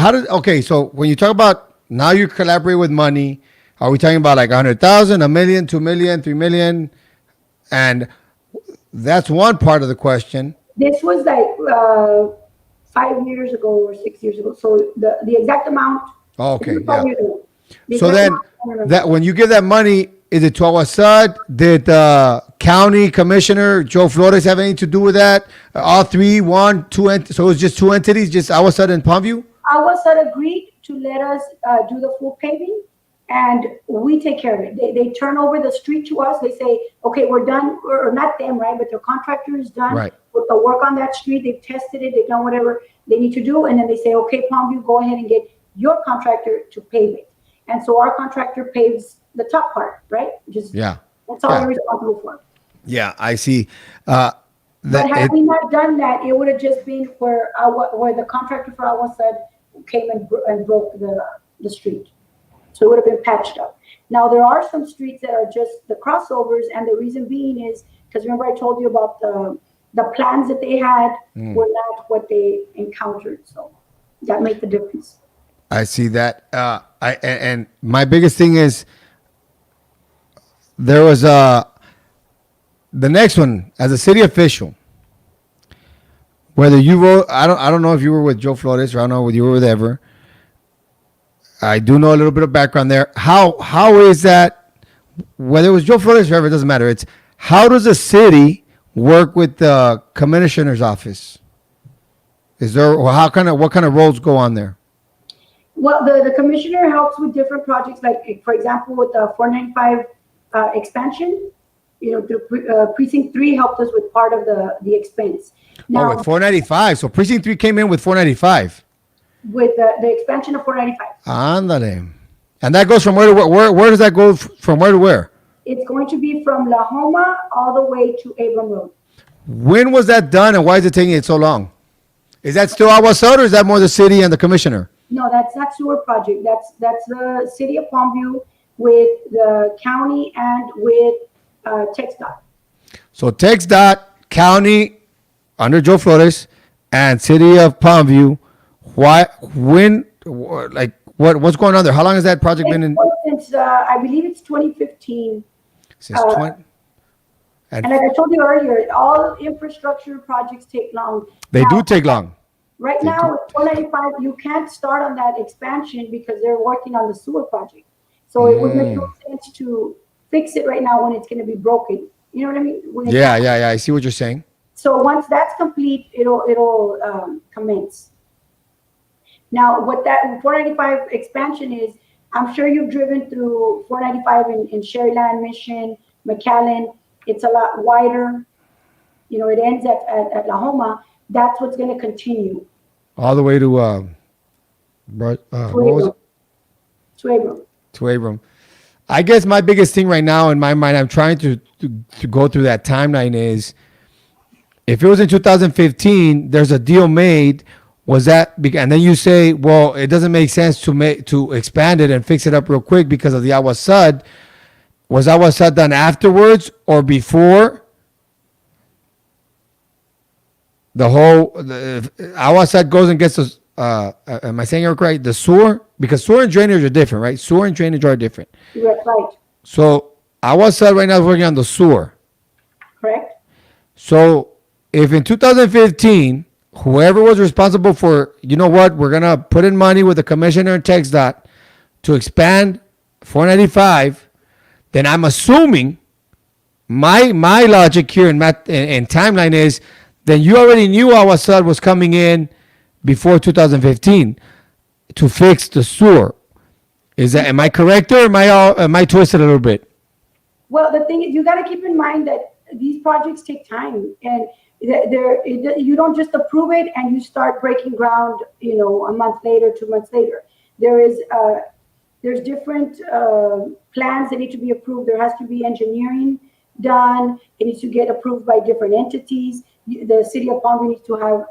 so when you talk about now you collaborate with money, are we talking about like 100,000, $1 million, 2 million, 3 million? And that's one part of the question. This was like 5 years ago or 6 years ago. So the exact amount. Okay. Yeah. So then that when you give that money, is it to Aguasad? Did the county commissioner, Joe Flores, have anything to do with that? All three, one, two, so it was just 2 entities, just Aguasad and Palmview? Aguasad agreed to let us do the full paving, and we take care of it. They turn over the street to us. They say, okay, we're done, or not them, right? But their contractor is done with the work on that street. They've tested it. They've done whatever they need to do. And then they say, okay, Palmview, go ahead and get your contractor to pave it. And so our contractor paves the top part, right? That's all they're responsible for. Yeah, I see. But had we not done that, it would have just been where the contractor for Aguasad came and broke the street. So it would have been patched up. Now, there are some streets that are just the crossovers, and the reason being is because remember I told you about the plans that they had were not what they encountered. So that made the difference. I see that. And my biggest thing is there was the next one as a city official. Whether you wrote, I don't know if you were with Joe Flores, or I don't know if you were with Ever. I do know a little bit of background there. How is that? Whether it was Joe Flores or Ever, it doesn't matter. It's how does a city work with the commissioner's office? Is there, or what kind of roles go on there? Well, the commissioner helps with different projects, like, for example, with the 495 expansion. through Precinct 3 helped us with part of the expense. Now, with 495. So Precinct 3 came in with 495. with the expansion of 495. Ándale. And that goes from where to where? Where does that go from where to where? It's going to be from La Homa all the way to Abram Road. When was that done and why is it taking it so long? Is that still Agua Sud or is that more the city and the commissioner? No, that's not sewer project. That's the city of Palmview with the county and with TxDOT. So TxDOT, county under Joe Flores, and city of Palmview. What's going on there? How long has that project been in? Since I believe it's 2015. Since 20. And like I told you earlier, all infrastructure projects take long. They do take long. Right now, with 495, you can't start on that expansion because they're working on the sewer project. So it would make no sense to fix it right now when it's going to be broken. You know what I mean? Yeah. I see what you're saying. So once that's complete, it'll commence. Now, what that 495 expansion is, I'm sure you've driven through 495 in Sherryland, Mission, McAllen. It's a lot wider. It ends at La Homa. That's what's going to continue. All the way to what was it? To Abram. I guess my biggest thing right now in my mind, I'm trying to go through that timeline is, if it was in 2015, there's a deal made. Was that, and then you say, well, it doesn't make sense to expand it and fix it up real quick because of the Agua Sud. Was Agua Sud done afterwards or before? The Agua Sud goes and gets the, am I saying it right? The sewer? Because sewer and drainage are different, right? Sewer and drainage are different. Yeah, right. So Agua Sud right now is working on the sewer. Correct. So if in 2015, whoever was responsible for, we're going to put in money with the commissioner and TxDOT to expand 495, then I'm assuming my logic here and timeline is, then you already knew Agua Sud was coming in before 2015 to fix the sewer. Am I correct or am I twisted a little bit? Well, the thing is, you got to keep in mind that these projects take time, and you don't just approve it and you start breaking ground, a month later, 2 months later. There's different plans that need to be approved. There has to be engineering done. It needs to get approved by different entities. The city of Palm Beach needs to have,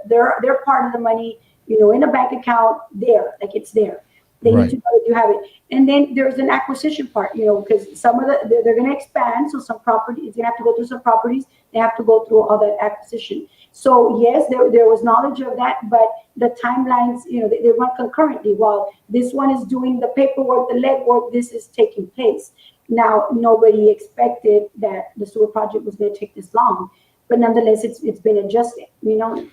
they're part of the money, in a bank account there, like it's there. They need to know that you have it. And then there's an acquisition part, because some of they're going to expand. So some property, it's going to have to go through some properties. They have to go through all that acquisition. So yes, there was knowledge of that, but the timelines, they run concurrently. While this one is doing the paperwork, the legwork, this is taking place. Now, nobody expected that the sewer project was going to take this long, but nonetheless, it's been adjusted. They're not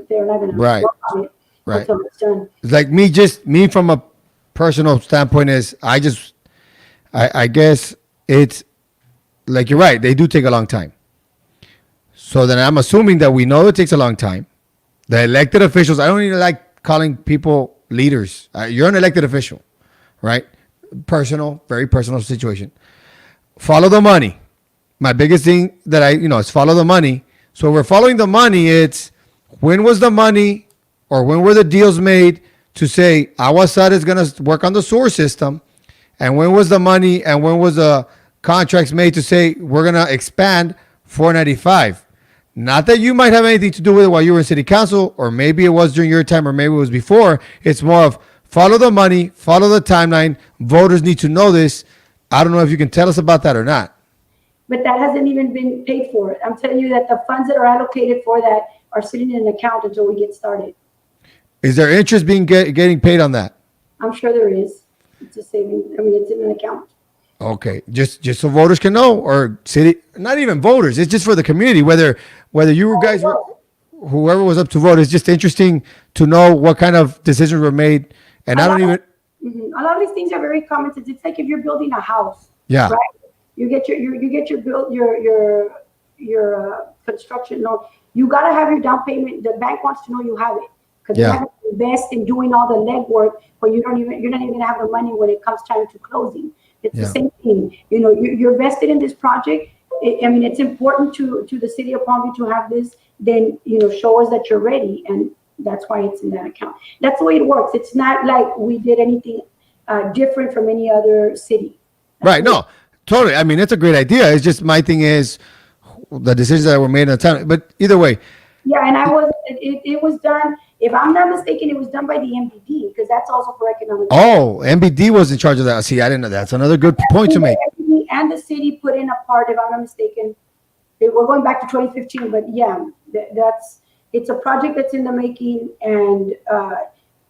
going to work on it until it's done. It's like me from a personal standpoint is, I guess it's like, you're right. They do take a long time. So then I'm assuming that we know it takes a long time. The elected officials, I don't even like calling people leaders. You're an elected official, right? Very personal situation. Follow the money. My biggest thing that is follow the money. So we're following the money. It's when was the money or when were the deals made to say Agua Sud is going to work on the sewer system, and when was the money and when was the contracts made to say we're going to expand 495? Not that you might have anything to do with it while you were in city council, or maybe it was during your time, or maybe it was before. It's more of follow the money, follow the timeline. Voters need to know this. I don't know if you can tell us about that or not. But that hasn't even been paid for. I'm telling you that the funds that are allocated for that are sitting in an account until we get started. Is there interest getting paid on that? I'm sure there is. It's a saving. It's in an account. Okay, just so voters can know, or city, not even voters. It's just for the community. Whether you guys were, whoever was up to vote, it's just interesting to know what kind of decisions were made. And I don't even. A lot of these things are very common sense. It's like if you're building a house. Yeah. Right. You get your construction loan. You gotta have your down payment. The bank wants to know you have it, because you have to invest in doing all the legwork, but you're not even gonna have the money when it comes time to closing. It's the Yeah. same thing. You're vested in this project. I mean, it's important to the city of Palm Beach to have this. Then show us that you're ready, and that's why it's in that account. That's the way it works. It's not like we did anything different from any other city. That's Right. the way. No, totally. I mean, it's a great idea. It's just my thing is the decisions that were made at the time. But either way, Yeah, and it was done. If I'm not mistaken, it was done by the MDD because that's also for economic. oh, MBD was in charge of that. See, I didn't know that. That's another good point to make. MDD and the city put in a part, if I'm not mistaken. We're going back to 2015, but yeah, it's a project that's in the making, and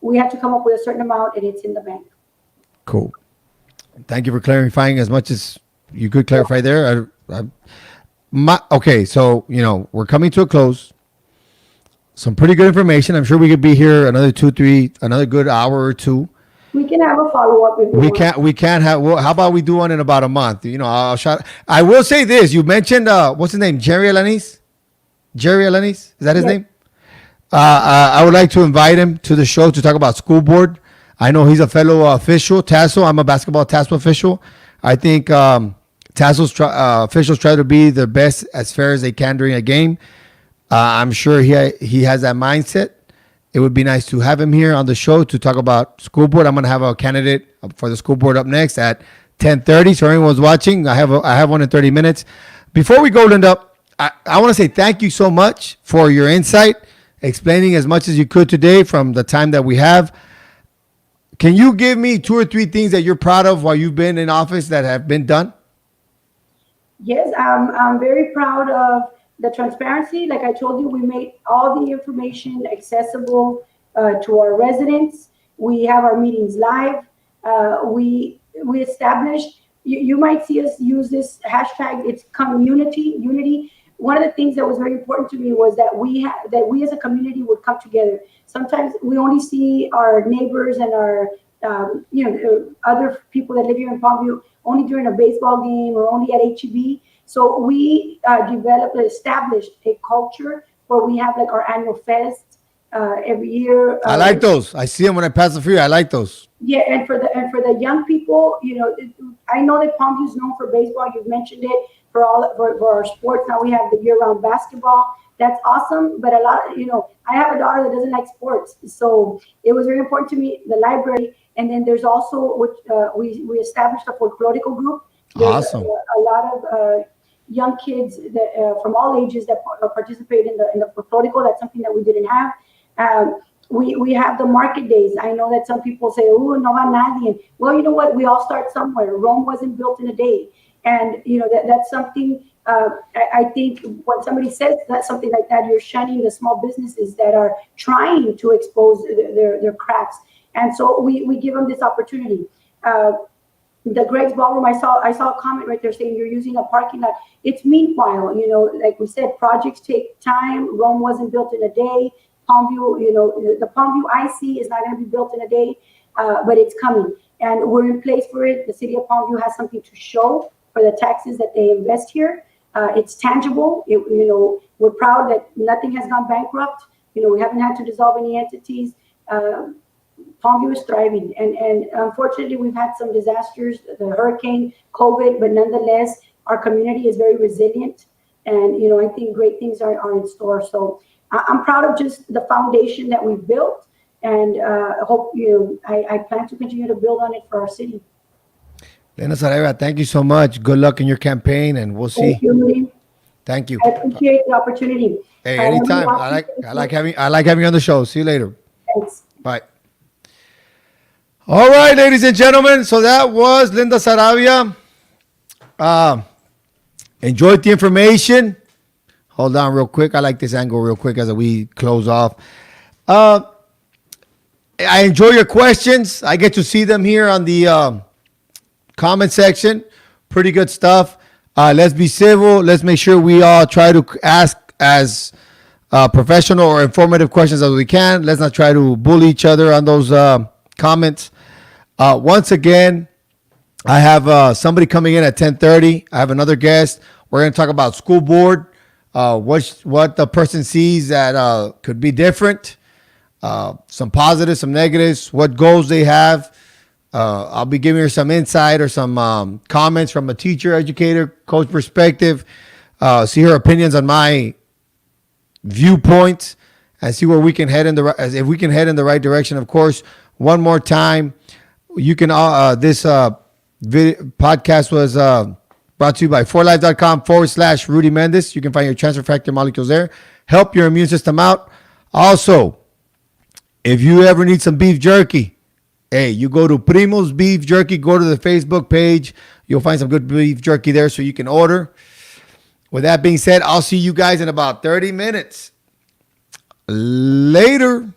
we have to come up with a certain amount, and it's in the bank. Cool. Thank you for clarifying as much as you could clarify there. Okay, so we're coming to a close. Some pretty good information. I'm sure we could be here another another good hour or two. We can have a follow up if We can't have. Well, how about we do one in about a month? I will say this. You mentioned what's his name? Jerry Alanis. Jerry Alanis, is that his name? I would like to invite him to the show to talk about school board. I know he's a fellow official, Tassel. I'm a basketball Tassel official. I think Tassel's officials try to be the best as fair as they can during a game. I'm sure he has that mindset. It would be nice to have him here on the show to talk about school board. I'm going to have a candidate for the school board up next at 10:30. So everyone's watching. I have one in 30 minutes. Before we go, Linda, I want to say thank you so much for your insight, explaining as much as you could today from the time that we have. Can you give me 2 or 3 things that you're proud of while you've been in office that have been done? Yes, I'm very proud of the transparency. Like I told you, we made all the information accessible to our residents. We have our meetings live. We established. You might see us use this hashtag. It's unity. One of the things that was very important to me was that we as a community would come together. Sometimes we only see our neighbors and our other people that live here in Palmview only during a baseball game or only at HEB. So we established a culture where we have like our annual fest every year. I like those. I see them when I pass the freeway. I like those. Yeah, and for the young people, I know that Palmview is known for baseball. You've mentioned it for our sports. Now we have the year-round basketball. That's awesome. But I have a daughter that doesn't like sports, so it was very important to me. The library, and then there's also we established a folklorical group. There's Awesome. A lot of young kids that from all ages that participate in the folklorical. That's something that we didn't have. We have the market days. I know that some people say, "Oh, no va nadie." Well, you know what? We all start somewhere. Rome wasn't built in a day, and that's something. I think when somebody says that something like that, you're shunning the small businesses that are trying to expose their cracks, and so we give them this opportunity. The Greg's Ballroom, I saw a comment right there saying you're using a parking lot. It's meanwhile, like we said, projects take time. Rome wasn't built in a day. Palmview, the Palmview IC is not going to be built in a day, but it's coming, and we're in place for it. The city of Palmview has something to show for the taxes that they invest here. It's tangible. We're proud that nothing has gone bankrupt. We haven't had to dissolve any entities. Palmview is thriving, and unfortunately, we've had some disasters, the hurricane, COVID, but nonetheless, our community is very resilient, and I think great things are in store. So I'm proud of just the foundation that we've built, and hope I plan to continue to build on it for our city. Lena Sarabia, thank you so much. Good luck in your campaign, and we'll see. Thank you, Rudy. Thank you. I appreciate the opportunity. Hey, anytime. I like having you on the show. See you later. Thanks. Bye. All right, ladies and gentlemen. So that was Linda Sarabia. Enjoyed the information. Hold on real quick. I like this angle real quick as we close off. I enjoy your questions. I get to see them here on the comment section. Pretty good stuff. Let's be civil. Let's make sure we all try to ask as professional or informative questions as we can. Let's not try to bully each other on those comments. Once again, I have somebody coming in at 10:30. I have another guest. We're going to talk about school board, what the person sees that could be different, some positives, some negatives, what goals they have, I'll be giving her some insight or some comments from a teacher, educator, coach perspective. See her opinions on my viewpoints and see where we can head in if we can head in the right direction. Of course, one more time, you can this podcast was brought to you by 4life.com/Rudy Mendez. You can find your transfer factor molecules there. Help your immune system out. Also, if you ever need some beef jerky, hey, you go to Primo's Beef Jerky. Go to the Facebook page. You'll find some good beef jerky there so you can order. With that being said, I'll see you guys in about 30 minutes. Later.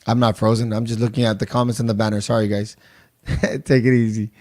I'm not frozen. I'm just looking at the comments and the banner. Sorry, guys. Take it easy.